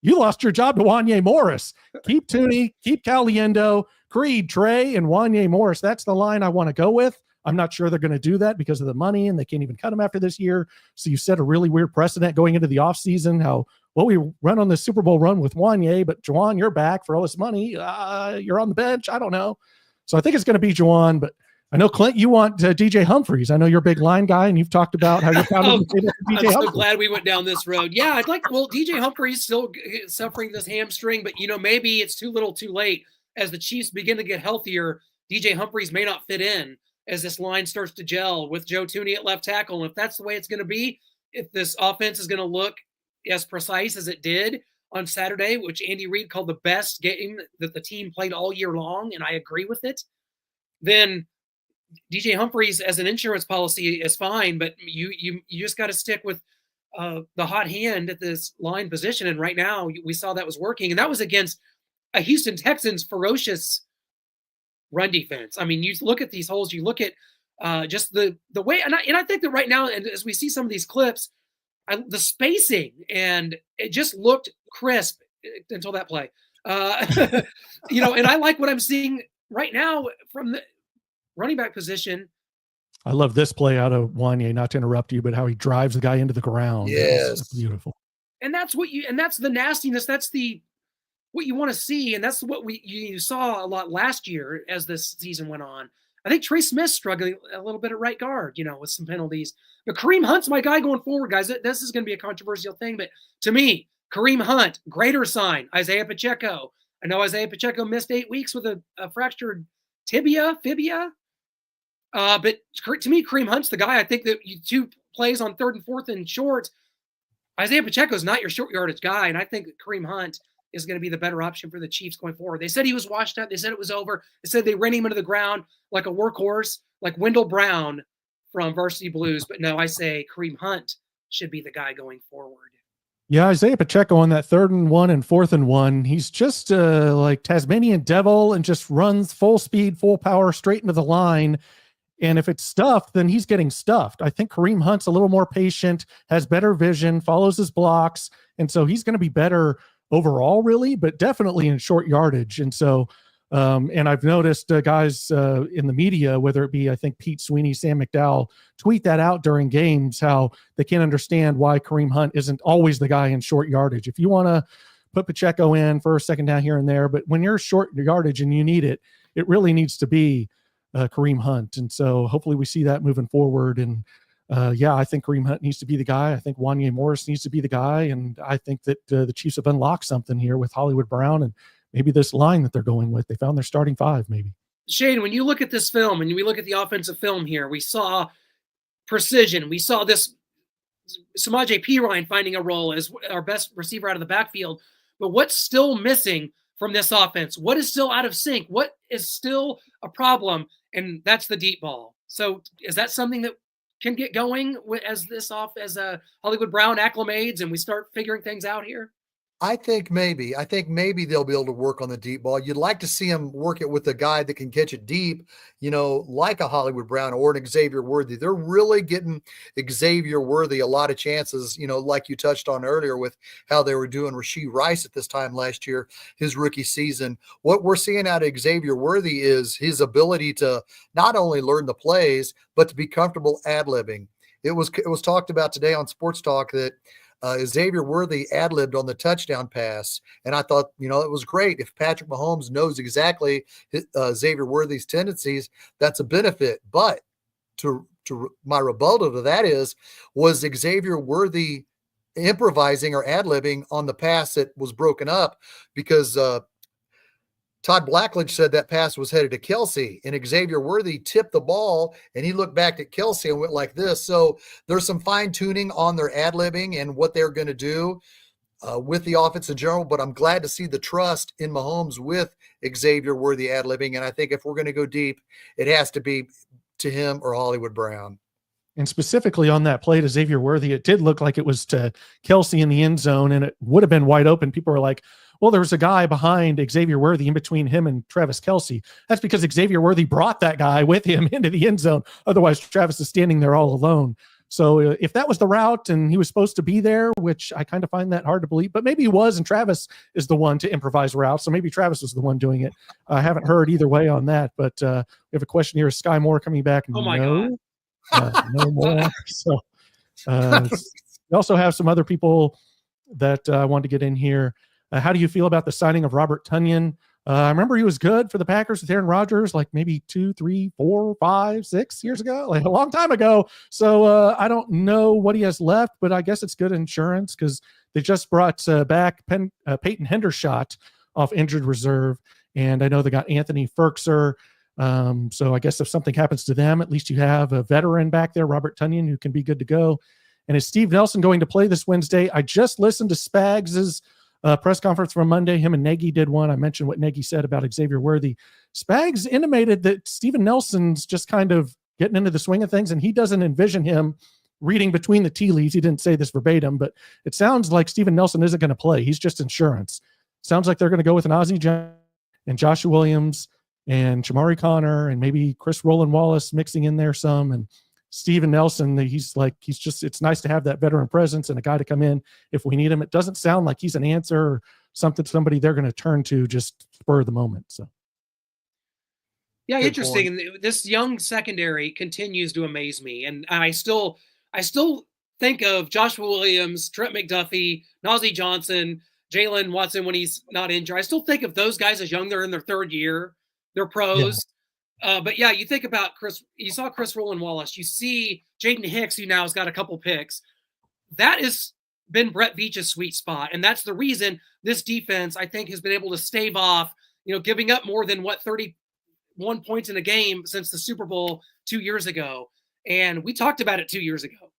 you lost your job to Wanye Morris. Keep Tooney, keep Caliendo, Creed, Trey, and Wanye Morris. That's the line I want to go with. I'm not sure they're going to do that because of the money, and they can't even cut him after this year. So you set a really weird precedent going into the offseason, how, well, we run on the Super Bowl run with Wanye, but Jawan, you're back for all this money. You're on the bench. I don't know. So I think it's going to be Jawan, but I know, Clint, you want DJ Humphries. I know you're a big line guy, and you've talked about how you're pounding the table for DJ I'm Humphries. so glad we went down this road. Yeah, I'd like, well, DJ Humphries still suffering this hamstring, but, maybe it's too little too late. As the Chiefs begin to get healthier, DJ Humphries may not fit in as this line starts to gel with Joe Tooney at left tackle. And if that's the way it's going to be, if this offense is going to look as precise as it did on Saturday, which Andy Reid called the best game that the team played all year long, and I agree with it, then DJ Humphries as an insurance policy is fine, but you just got to stick with the hot hand at this line position. And right now we saw that was working, and that was against a Houston Texans ferocious run defense. I mean, you look at these holes, you look at just the way, and I think that right now, and as we see some of these clips, the spacing, and it just looked crisp until that play. And I like what I'm seeing right now from the running back position. I love this play out of Wanye, not to interrupt you, but how he drives the guy into the ground. Yes. That's beautiful. And that's the nastiness. That's what you want to see. And that's what you saw a lot last year as this season went on. I think Trey Smith's struggling a little bit at right guard, with some penalties. But Kareem Hunt's my guy going forward, guys. This is going to be a controversial thing, but to me, Kareem Hunt, greater sign. Isaiah Pacheco. I know Isaiah Pacheco missed 8 weeks with a fractured fibia. But to me, Kareem Hunt's the guy. I think that you two plays on 3rd and 4th and short. Isaiah Pacheco is not your short yardage guy, and I think that Kareem Hunt is going to be the better option for the Chiefs going forward. They said he was washed out. They said it was over. They said they ran him into the ground like a workhorse, like Wendell Brown from Varsity Blues. But no, I say Kareem Hunt should be the guy going forward. Yeah, Isaiah Pacheco on that 3rd and 1 and 4th and 1. He's just like Tasmanian devil and just runs full speed, full power straight into the line. And if it's stuffed, then he's getting stuffed. I think Kareem Hunt's a little more patient, has better vision, follows his blocks. And so he's going to be better overall, really, but definitely in short yardage. And so, and I've noticed guys in the media, whether it be, I think, Pete Sweeney, Sam McDowell, tweet that out during games, how they can't understand why Kareem Hunt isn't always the guy in short yardage. If you want to put Pacheco in for a second down here and there, but when you're short yardage and you need it, it really needs to be Kareem Hunt. And so hopefully we see that moving forward. And I think Kareem Hunt needs to be the guy. I think Wanye Morris needs to be the guy. And I think that the Chiefs have unlocked something here with Hollywood Brown and maybe this line that they're going with. They found their starting 5, maybe. Shane, when you look at this film and we look at the offensive film here, we saw precision. We saw this Samaje Perine finding a role as our best receiver out of the backfield. But what's still missing from this offense? What is still out of sync? What is still a problem? And that's the deep ball. So is that something that can get going as Hollywood Brown acclimates and we start figuring things out here? I think maybe they'll be able to work on the deep ball. You'd like to see them work it with a guy that can catch it deep, like a Hollywood Brown or an Xavier Worthy. They're really getting Xavier Worthy a lot of chances, like you touched on earlier with how they were doing Rashee Rice at this time last year, his rookie season. What we're seeing out of Xavier Worthy is his ability to not only learn the plays, but to be comfortable ad-libbing. It was talked about today on Sports Talk that Xavier Worthy ad-libbed on the touchdown pass. And I thought, it was great. If Patrick Mahomes knows exactly Xavier Worthy's tendencies, that's a benefit. But to my rebuttal to that was Xavier Worthy improvising or ad-libbing on the pass that was broken up because Todd Blackledge said that pass was headed to Kelsey, and Xavier Worthy tipped the ball, and he looked back at Kelsey and went like this. So there's some fine-tuning on their ad-libbing and what they're going to do with the offense in general, but I'm glad to see the trust in Mahomes with Xavier Worthy ad-libbing, and I think if we're going to go deep, it has to be to him or Hollywood Brown. And specifically on that play to Xavier Worthy, it did look like it was to Kelsey in the end zone, and it would have been wide open. People were like, well, there was a guy behind Xavier Worthy in between him and Travis Kelsey. That's because Xavier Worthy brought that guy with him into the end zone. Otherwise, Travis is standing there all alone. So if that was the route and he was supposed to be there, which I kind of find that hard to believe, but maybe he was, and Travis is the one to improvise routes. So maybe Travis was the one doing it. I haven't heard either way on that, but we have a question here. Is Sky Moore coming back? Oh my God. No more. So we also have some other people that I wanted to get in here. How do you feel about the signing of Robert Tonyan? I remember he was good for the Packers with Aaron Rodgers, like maybe 2, 3, 4, 5, 6 years ago, like a long time ago. So I don't know what he has left, but I guess it's good insurance because they just brought back Peyton Hendershot off injured reserve. And I know they got Anthony Ferkser. So I guess if something happens to them, at least you have a veteran back there, Robert Tonyan, who can be good to go. And is Steve Nelson going to play this Wednesday? I just listened to Spags' press conference from Monday. Him and Nagy did one. I mentioned what Nagy said about Xavier Worthy. Spags intimated that Steven Nelson's just kind of getting into the swing of things, and he doesn't envision him reading between the tea leaves. He didn't say this verbatim, but it sounds like Steven Nelson isn't going to play. He's just insurance. Sounds like they're going to go with an Ozzie Johnson and Joshua Williams and Shamari Connor and maybe Chris Roland Wallace mixing in there some. And Steven Nelson, it's nice to have that veteran presence and a guy to come in if we need him. It doesn't sound like he's an answer or somebody they're going to turn to just spur of the moment. So, yeah, good interesting. Point. And this young secondary continues to amaze me. And I still think of Joshua Williams, Trent McDuffie, Nazeeh Johnson, Jalen Watson when he's not injured. I still think of those guys as young. They're in their third year. They're pros. Yeah. But yeah, you think about you saw Chris Roland Wallace. You see Jaden Hicks, who now has got a couple picks. That has been Brett Veach's sweet spot. And that's the reason this defense, I think, has been able to stave off, giving up more than 31 points in a game since the Super Bowl 2 years ago. And we talked about it 2 years ago.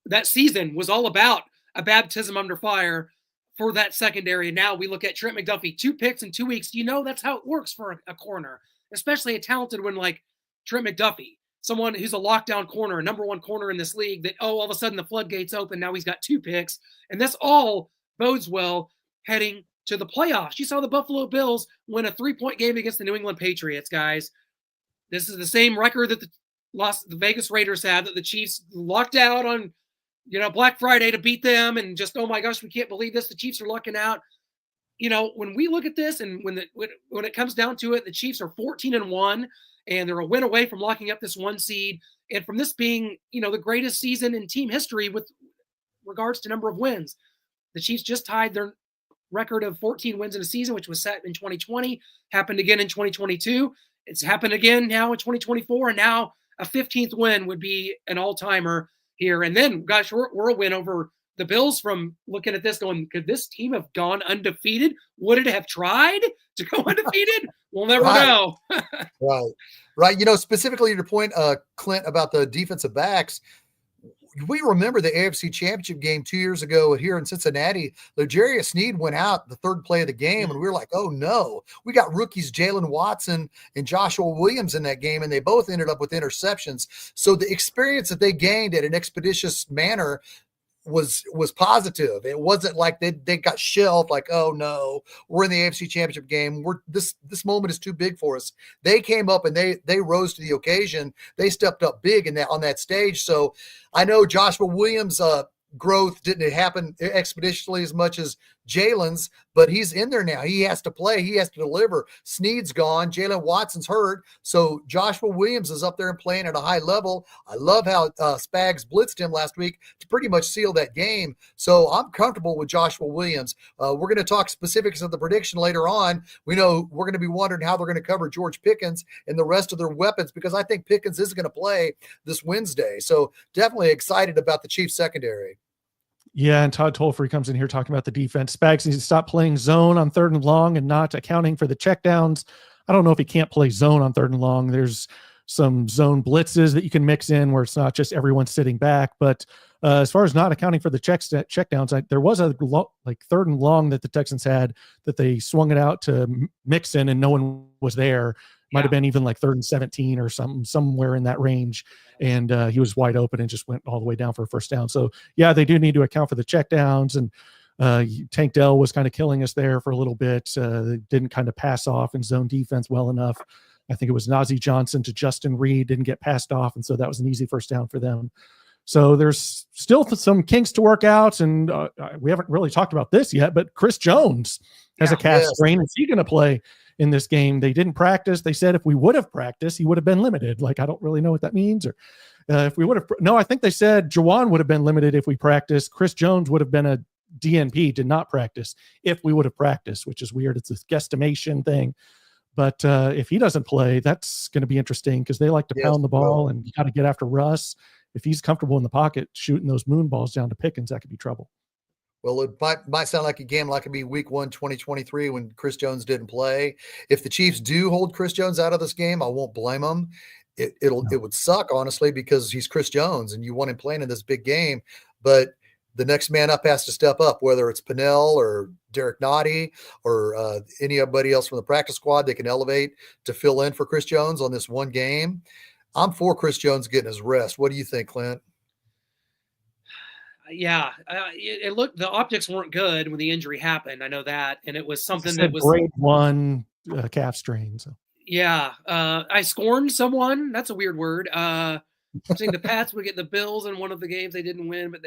That season was all about a baptism under fire for that secondary. And now we look at Trent McDuffie, 2 picks in 2 weeks. That's how it works for a corner, especially a talented one like Trent McDuffie, someone who's a lockdown corner, a number one corner in this league that, all of a sudden the floodgates open. Now he's got 2 picks. And this all bodes well heading to the playoffs. You saw the Buffalo Bills win a 3-point game against the New England Patriots, guys. This is the same record that the Vegas Raiders have, that the Chiefs locked out on Black Friday to beat them, and just, oh my gosh, we can't believe this. The Chiefs are lucking out. When we look at this, and when it comes down to it, the Chiefs are 14-1, and they're a win away from locking up this 1 seed. And from this being, the greatest season in team history with regards to number of wins, the Chiefs just tied their record of 14 wins in a season, which was set in 2020, happened again in 2022. It's happened again now in 2024, and now a 15th win would be an all-timer here. And then, gosh, we're a win over the Bills from looking at this going, could this team have gone undefeated? Would it have tried to go undefeated? We'll never know. Right. Specifically your point, Clint, about the defensive backs, we remember the AFC Championship game 2 years ago here in Cincinnati. L'Jarius Sneed went out the third play of the game, and we were like, oh, no. We got rookies Jalen Watson and Joshua Williams in that game, and they both ended up with interceptions. So the experience that they gained at an expeditious manner was positive. It wasn't like they got shelved, like, oh no, we're in the AFC Championship game. This moment is too big for us. They came up and they rose to the occasion. They stepped up big on that stage. So I know Joshua Williams' growth didn't happen expeditiously as much as Jalen's, but he's in there now. He has to play. He has to deliver. Sneed's gone. Jalen Watson's hurt. So Joshua Williams is up there and playing at a high level. I love how Spags blitzed him last week to pretty much seal that game. So I'm comfortable with Joshua Williams. We're going to talk specifics of the prediction later on. We know we're going to be wondering how they're going to cover George Pickens and the rest of their weapons, because I think Pickens is going to play this Wednesday. So definitely excited about the Chiefs secondary. Yeah, and Todd Tolfrey comes in here talking about the defense. Spags needs to stop playing zone on 3rd and long and not accounting for the checkdowns. I don't know if he can't play zone on 3rd and long. There's some zone blitzes that you can mix in where it's not just everyone sitting back. But as far as not accounting for the checkdowns, there was a 3rd and long that the Texans had that they swung it out to Mixon and no one was there. Might have been even like 3rd and 17 or somewhere in that range. And he was wide open and just went all the way down for a first down. So, yeah, they do need to account for the checkdowns. And Tank Dell was kind of killing us there for a little bit. They didn't kind of pass off in zone defense well enough. I think it was Nazeeh Johnson to Justin Reed, didn't get passed off. And so that was an easy first down for them. So there's still some kinks to work out, and we haven't really talked about this yet, but Chris Jones has a calf strain. Is he going to play in this game? They didn't practice. They said if we would have practiced, he would have been limited. Like, I don't really know what that means. Or if we would have, no, I think they said Jawan would have been limited if we practiced. Chris Jones would have been a DNP, did not practice if we would have practiced, which is weird. It's a guesstimation thing. But if he doesn't play, that's going to be interesting because they like to pound the ball, and you got to get after Russ. If he's comfortable in the pocket shooting those moon balls down to Pickens, that could be trouble. Well, it might sound like a game like it'd be week 1, 2023 when Chris Jones didn't play. If the Chiefs do hold Chris Jones out of this game, I won't blame them. It would suck, honestly, because he's Chris Jones and you want him playing in this big game. But the next man up has to step up, whether it's Pinnell or Derek Nottie or anybody else from the practice squad they can elevate to fill in for Chris Jones on this one game. I'm for Chris Jones getting his rest. What do you think, Clint? Yeah, it looked, the optics weren't good when the injury happened. I know that, and it was something that was grade 1 calf strain. So yeah, I scorned someone. That's a weird word. Saying the Pats would get the Bills in one of the games they didn't win, but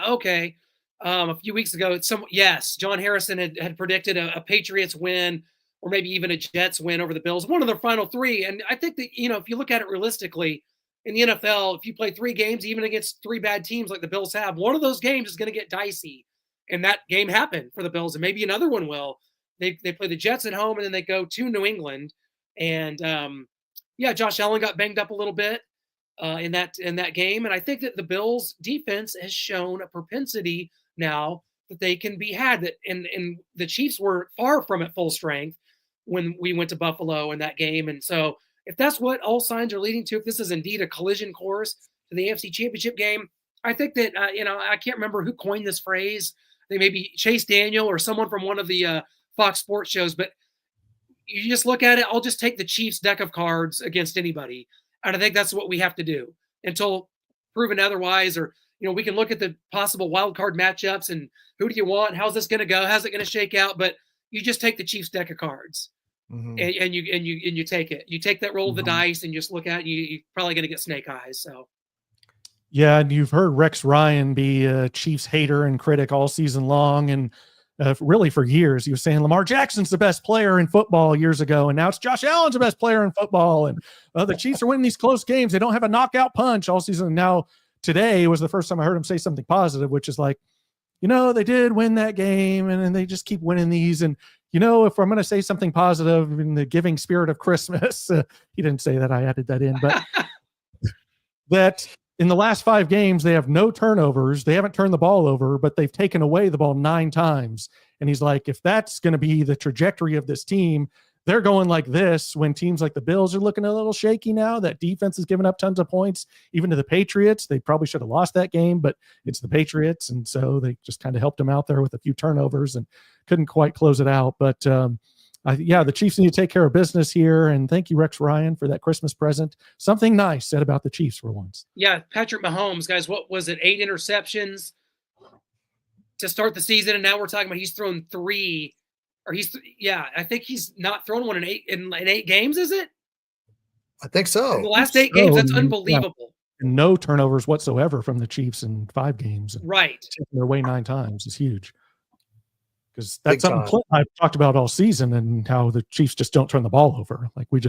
okay. A few weeks ago, John Harrison had predicted a Patriots win or maybe even a Jets win over the Bills, one of the final 3. And I think that, if you look at it realistically in the NFL, if you play 3 games, even against 3 bad teams like the Bills have, one of those games is going to get dicey. And that game happened for the Bills, and maybe another one will. They play the Jets at home, and then they go to New England. And Josh Allen got banged up a little bit in that game. And I think that the Bills defense has shown a propensity now that they can be had. That and the Chiefs were far from at full strength when we went to Buffalo in that game. And so if that's what all signs are leading to, if this is indeed a collision course to the AFC Championship game, I think that, I can't remember who coined this phrase. They maybe Chase Daniel or someone from one of the Fox Sports shows, but you just look at it, I'll just take the Chiefs deck of cards against anybody. And I think that's what we have to do until proven otherwise, or, we can look at the possible wild card matchups and who do you want? How's this going to go? How's it going to shake out? But you just take the Chiefs deck of cards. Mm-hmm. and you take it. You take that roll of the dice and just look at it, and you're probably going to get snake eyes. So. Yeah, and you've heard Rex Ryan be a Chiefs hater and critic all season long, and really for years. He was saying Lamar Jackson's the best player in football years ago, and now it's Josh Allen's the best player in football, and the Chiefs are winning these close games. They don't have a knockout punch all season. Now, today was the first time I heard him say something positive, which is like, they did win that game, and they just keep winning these. And, if I'm going to say something positive in the giving spirit of Christmas, he didn't say that, I added that in, but that in the last 5 games, they have no turnovers. They haven't turned the ball over, but they've taken away the ball 9 times. And he's like, if that's going to be the trajectory of this team, they're going like this when teams like the Bills are looking a little shaky now. That defense is giving up tons of points, even to the Patriots. They probably should have lost that game, but it's the Patriots. And so they just kind of helped them out there with a few turnovers and couldn't quite close it out. But the Chiefs need to take care of business here. And thank you, Rex Ryan, for that Christmas present. Something nice said about the Chiefs for once. Yeah, Patrick Mahomes, guys, what was it? 8 interceptions to start the season. And now we're talking about he's thrown 3. Or I think he's not thrown one in 8 games, is it? I think so. In the last 8 games, that's unbelievable. Yeah. No turnovers whatsoever from the Chiefs in 5 games. Right. Taking their way 9 times is huge. Because that's something I've talked about all season, and how the Chiefs just don't turn the ball over. Like we're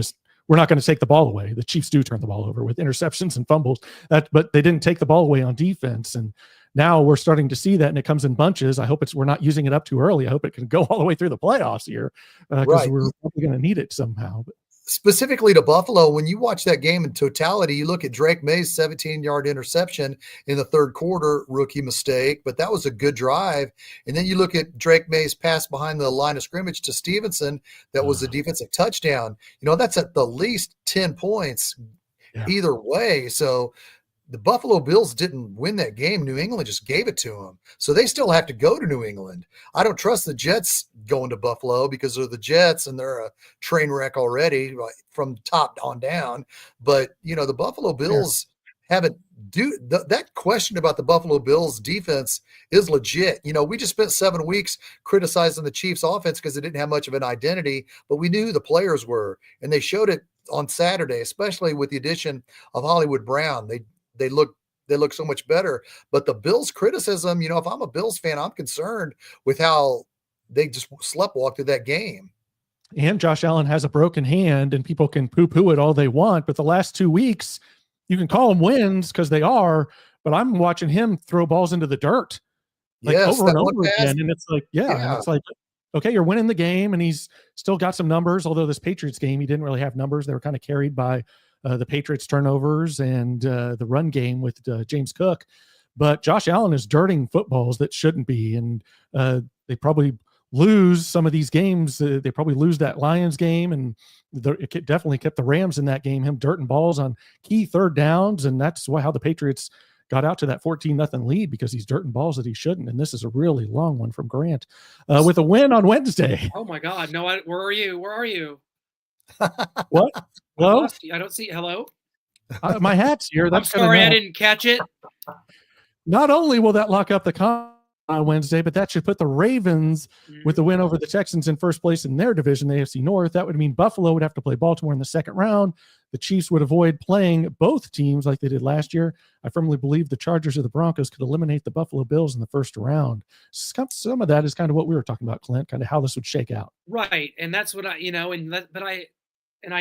not going to take the ball away. The Chiefs do turn the ball over with interceptions and fumbles. But they didn't take the ball away on defense. And now we're starting to see that, and it comes in bunches. I hope we're not using it up too early. I hope it can go all the way through the playoffs here, because we're probably going to need it somehow. But specifically to Buffalo, when you watch that game in totality, you look at Drake May's 17-yard interception in the third quarter, rookie mistake, but that was a good drive. And then you look at Drake May's pass behind the line of scrimmage to Stevenson. That was a defensive touchdown. That's at the least 10 points either way. So the Buffalo Bills didn't win that game. New England just gave it to them. So they still have to go to New England. I don't trust the Jets going to Buffalo because they're the Jets and they're a train wreck already from top on down. But, the Buffalo Bills haven't that question about the Buffalo Bills defense is legit. We just spent 7 weeks criticizing the Chiefs offense because it didn't have much of an identity, but we knew who the players were, and they showed it on Saturday, especially with the addition of Hollywood Brown. They look look so much better. But the Bills criticism, if I'm a Bills fan, I'm concerned with how they just sleptwalked through that game. And Josh Allen has a broken hand, and people can poo-poo it all they want, but the last 2 weeks, you can call them wins because they are, but I'm watching him throw balls into the dirt, like over and over again. And it's like, and it's like, okay, you're winning the game, and he's still got some numbers. Although this Patriots game, he didn't really have numbers. They were kind of carried by the Patriots turnovers and the run game with James Cook. But Josh Allen is dirting footballs that shouldn't be, and they probably lose some of these games. They probably lose that Lions game, and it definitely kept the Rams in that game, him dirting balls on key third downs, and that's how the Patriots got out to that 14-0 lead, because he's dirting balls that he shouldn't. And this is a really long one from Grant with a win on Wednesday. Oh my God. No, where are you? Where are you? What? Hello? I don't see. Hello? My hat's here. I'm sorry, I didn't catch it. Not only will that lock up the on Wednesday, but that should put the Ravens with the win over the Texans in first place in their division, the AFC North. That would mean Buffalo would have to play Baltimore in the second round. The Chiefs would avoid playing both teams like they did last year. I firmly believe the Chargers or the Broncos could eliminate the Buffalo Bills in the first round. Some of that is kind of what we were talking about, Clint, kind of how this would shake out. Right. And that's what I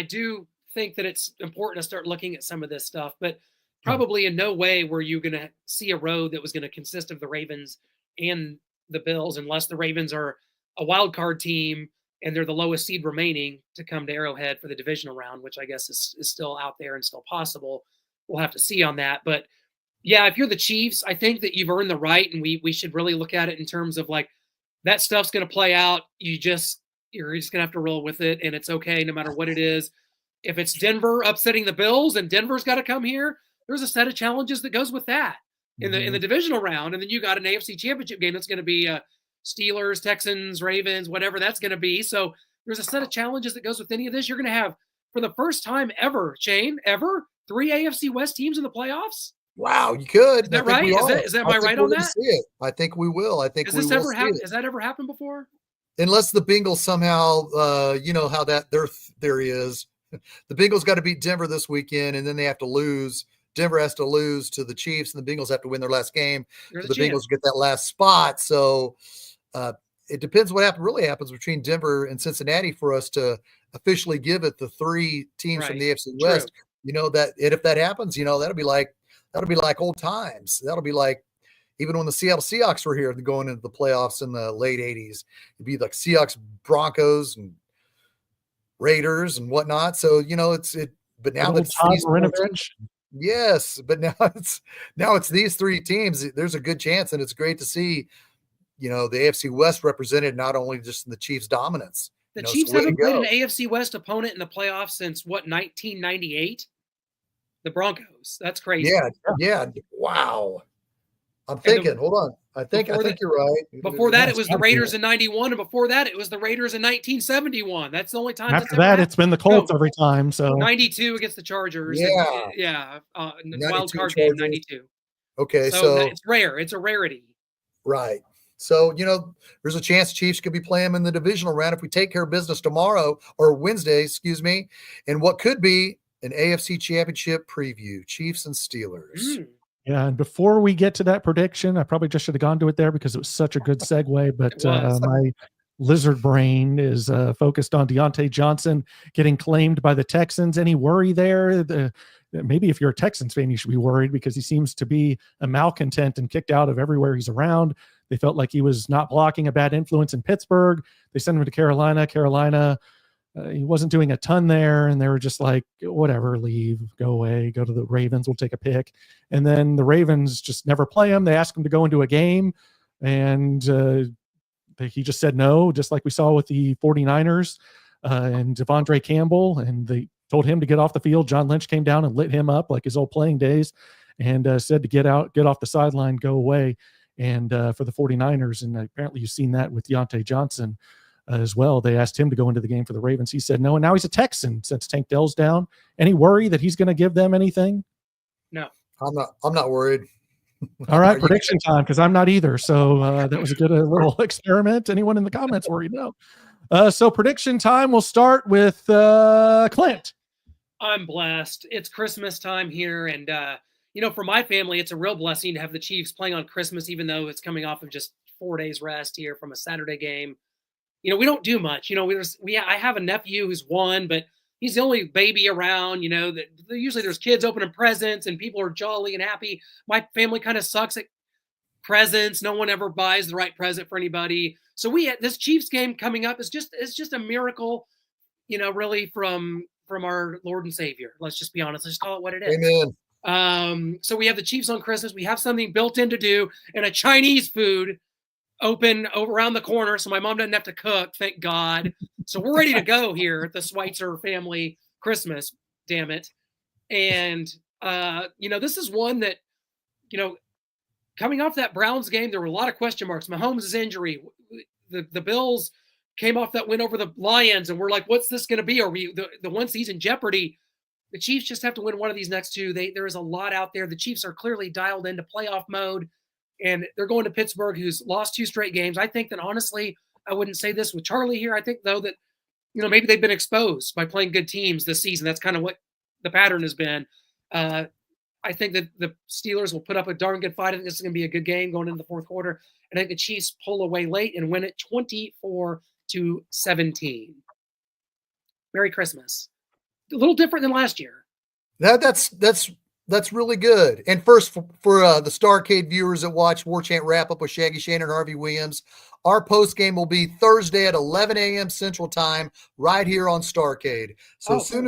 do think that it's important to start looking at some of this stuff, but probably in no way were you going to see a road that was going to consist of the Ravens and the Bills, unless the Ravens are a wild card team and they're the lowest seed remaining to come to Arrowhead for the divisional round, which I guess is still out there and still possible. We'll have to see on that. But yeah, if you're the Chiefs, I think that you've earned the right, and we should really look at it in terms of like, that stuff's going to play out. You're just going to have to roll with it, and it's okay no matter what it is. If it's Denver upsetting the Bills and Denver's got to come here, there's a set of challenges that goes with that in the divisional round. And then you got an AFC championship game that's going to be Steelers, Texans, Ravens, whatever that's going to be. So there's a set of challenges that goes with any of this. You're going to have, for the first time ever, Shane, 3 AFC West teams in the playoffs. Wow, you could. Is that right? Is that my right on that? See it. I think we will. I think Has this ever happened? Has that ever happened before? Unless the Bengals somehow, how that their theory is. The Bengals got to beat Denver this weekend, and then they have to lose. Denver has to lose to the Chiefs, and the Bengals have to win their last game. So the Bengals get that last spot. So it depends what really happens between Denver and Cincinnati for us to officially give it the 3 teams from the AFC West. True. If that happens, that'll be like old times. That'll be like even when the Seattle Seahawks were here going into the playoffs in the late 80s. It'd be like Seahawks, Broncos, and Raiders and whatnot. So but now that yes, but now it's these 3 teams. There's a good chance, and it's great to see, the AFC West represented, not only just in the Chiefs' dominance. The Chiefs haven't played an AFC West opponent in the playoffs since 1998? The Broncos. That's crazy. Yeah. Wow. I'm thinking. Hold on. I think you're right. Before that, it was the Raiders in 91, and before that, it was the Raiders in 1971. That's the only time. After that, it's been the Colts every time. So 92 against the Chargers. Yeah. Wild card game 92. Okay, so it's rare. It's a rarity. Right. So there's a chance Chiefs could be playing in the divisional round if we take care of business tomorrow or Wednesday, and what could be an AFC Championship preview: Chiefs and Steelers. Yeah, and before we get to that prediction, I probably just should have gone to it there because it was such a good segue, but my lizard brain is focused on Deontay Johnson getting claimed by the Texans. Any worry there? Maybe if you're a Texans fan, you should be worried because he seems to be a malcontent and kicked out of everywhere he's around. They felt like he was not blocking a bad influence in Pittsburgh. They sent him to Carolina. He wasn't doing a ton there, and they were just like, whatever, leave, go away, go to the Ravens, we'll take a pick. And then the Ravens just never play him. They asked him to go into a game, and he just said no, just like we saw with the 49ers and Devondre Campbell, and they told him to get off the field. John Lynch came down and lit him up like his old playing days and said to get off the sideline, go away. And for the 49ers, and apparently you've seen that with Deontay Johnson as well. They asked him to go into the game for the Ravens. He said no, and now he's a Texan since Tank Dell's down. Any worry that he's going to give them anything? No. I'm not worried. All right, prediction time, because I'm not either. So that was a good little experiment. Anyone in the comments worried? No. So prediction time. We'll start with Clint. I'm blessed. It's Christmas time here, and for my family, it's a real blessing to have the Chiefs playing on Christmas, even though it's coming off of just 4 days rest here from a Saturday game. We don't do much. I have a nephew who's 1, but he's the only baby around. That usually there's kids opening presents and people are jolly and happy. My family kind of sucks at presents. No one ever buys the right present for anybody. So this Chiefs game coming up is just a miracle, really from our Lord and Savior. Let's just be honest. Let's just call it what it is. Amen. So we have the Chiefs on Christmas. We have something built in to do, and a Chinese food open over around the corner, so my mom doesn't have to cook, thank God. So we're ready to go here at the Schweitzer family Christmas, damn it. And this is one that, coming off that Browns game, there were a lot of question marks. Mahomes' injury, the Bills came off that win over the Lions, and we're like, what's this going to be? Are we the one season in jeopardy? The Chiefs just have to win one of these next two. There is a lot out there. The Chiefs are clearly dialed into playoff mode. And they're going to Pittsburgh, who's lost 2 straight games. I think that, honestly, I wouldn't say this with Charlie here. I think, though, that, maybe they've been exposed by playing good teams this season. That's kind of what the pattern has been. I think that the Steelers will put up a darn good fight. I think this is going to be a good game going into the fourth quarter. And I think the Chiefs pull away late and win it 24-17. Merry Christmas. A little different than last year. That's really good. And first, for the Starcade viewers that watch War Chant Wrap Up with Shaggy Shane and Harvey Williams, our post game will be Thursday at 11 a.m. Central Time, right here on Starcade. So as soon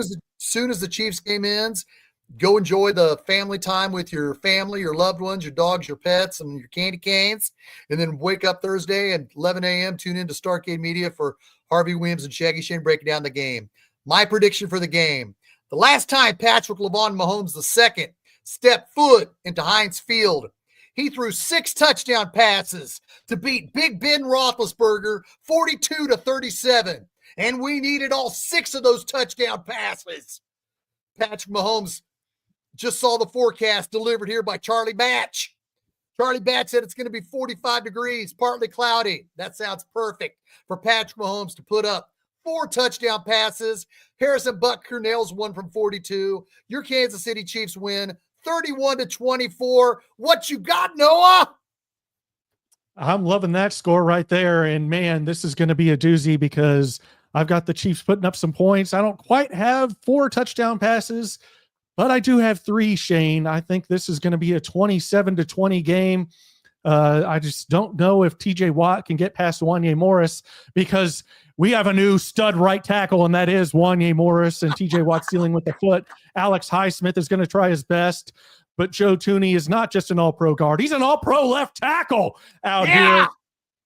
as the Chiefs game ends, go enjoy the family time with your family, your loved ones, your dogs, your pets, and your candy canes. And then wake up Thursday at 11 a.m. Tune into Starcade Media for Harvey Williams and Shaggy Shane breaking down the game. My prediction for the game. The last time Patrick LeVon Mahomes II stepped foot into Heinz Field, he threw 6 touchdown passes to beat Big Ben Roethlisberger 42-37. And we needed all 6 of those touchdown passes. Patrick Mahomes just saw the forecast delivered here by Charlie Batch. Charlie Batch said it's going to be 45 degrees, partly cloudy. That sounds perfect for Patrick Mahomes to put up 4 touchdown passes. Harrison Butker nails 1 from 42. Your Kansas City Chiefs win 31-24. What you got, Noah? I'm loving that score right there. And man, this is going to be a doozy because I've got the Chiefs putting up some points. I don't quite have 4 touchdown passes, but I do have 3, Shane. I think this is going to be a 27-20 game. I just don't know if TJ Watt can get past Wanya Morris because we have a new stud right tackle, and that is Wanya Morris, and TJ Watt's dealing with the foot. Alex Highsmith is going to try his best, but Joe Tooney is not just an all-pro guard. He's an all-pro left tackle out here.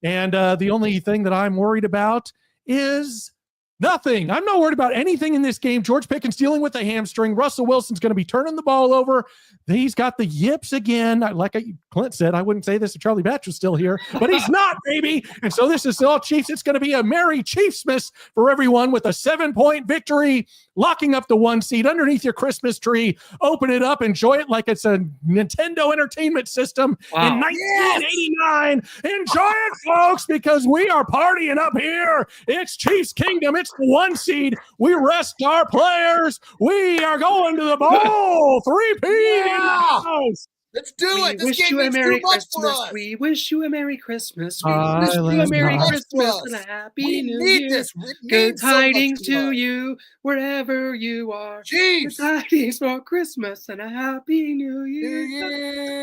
And the only thing that I'm worried about is nothing. I'm not worried about anything in this game. George Pickens dealing with a hamstring. Russell Wilson's going to be turning the ball over. He's got the yips again. Like Clint said, I wouldn't say this if Charlie Batch was still here, but he's not, baby. And so this is all Chiefs. It's going to be a Merry Chiefsmas for everyone with a 7-point victory, locking up the 1 seed underneath your Christmas tree. Open it up. Enjoy it like it's a Nintendo Entertainment System in 1989. Enjoy it, folks, because we are partying up here. It's Chiefs Kingdom. It's the 1 seed. We rest our players. We are going to the bowl. 3-peat. Let's do it. We wish you a Merry Christmas. We wish you a Merry Christmas. We wish you a Merry Christmas and a Happy New Year. Good tidings to you wherever you are. Good tidings for Christmas and a Happy New Year.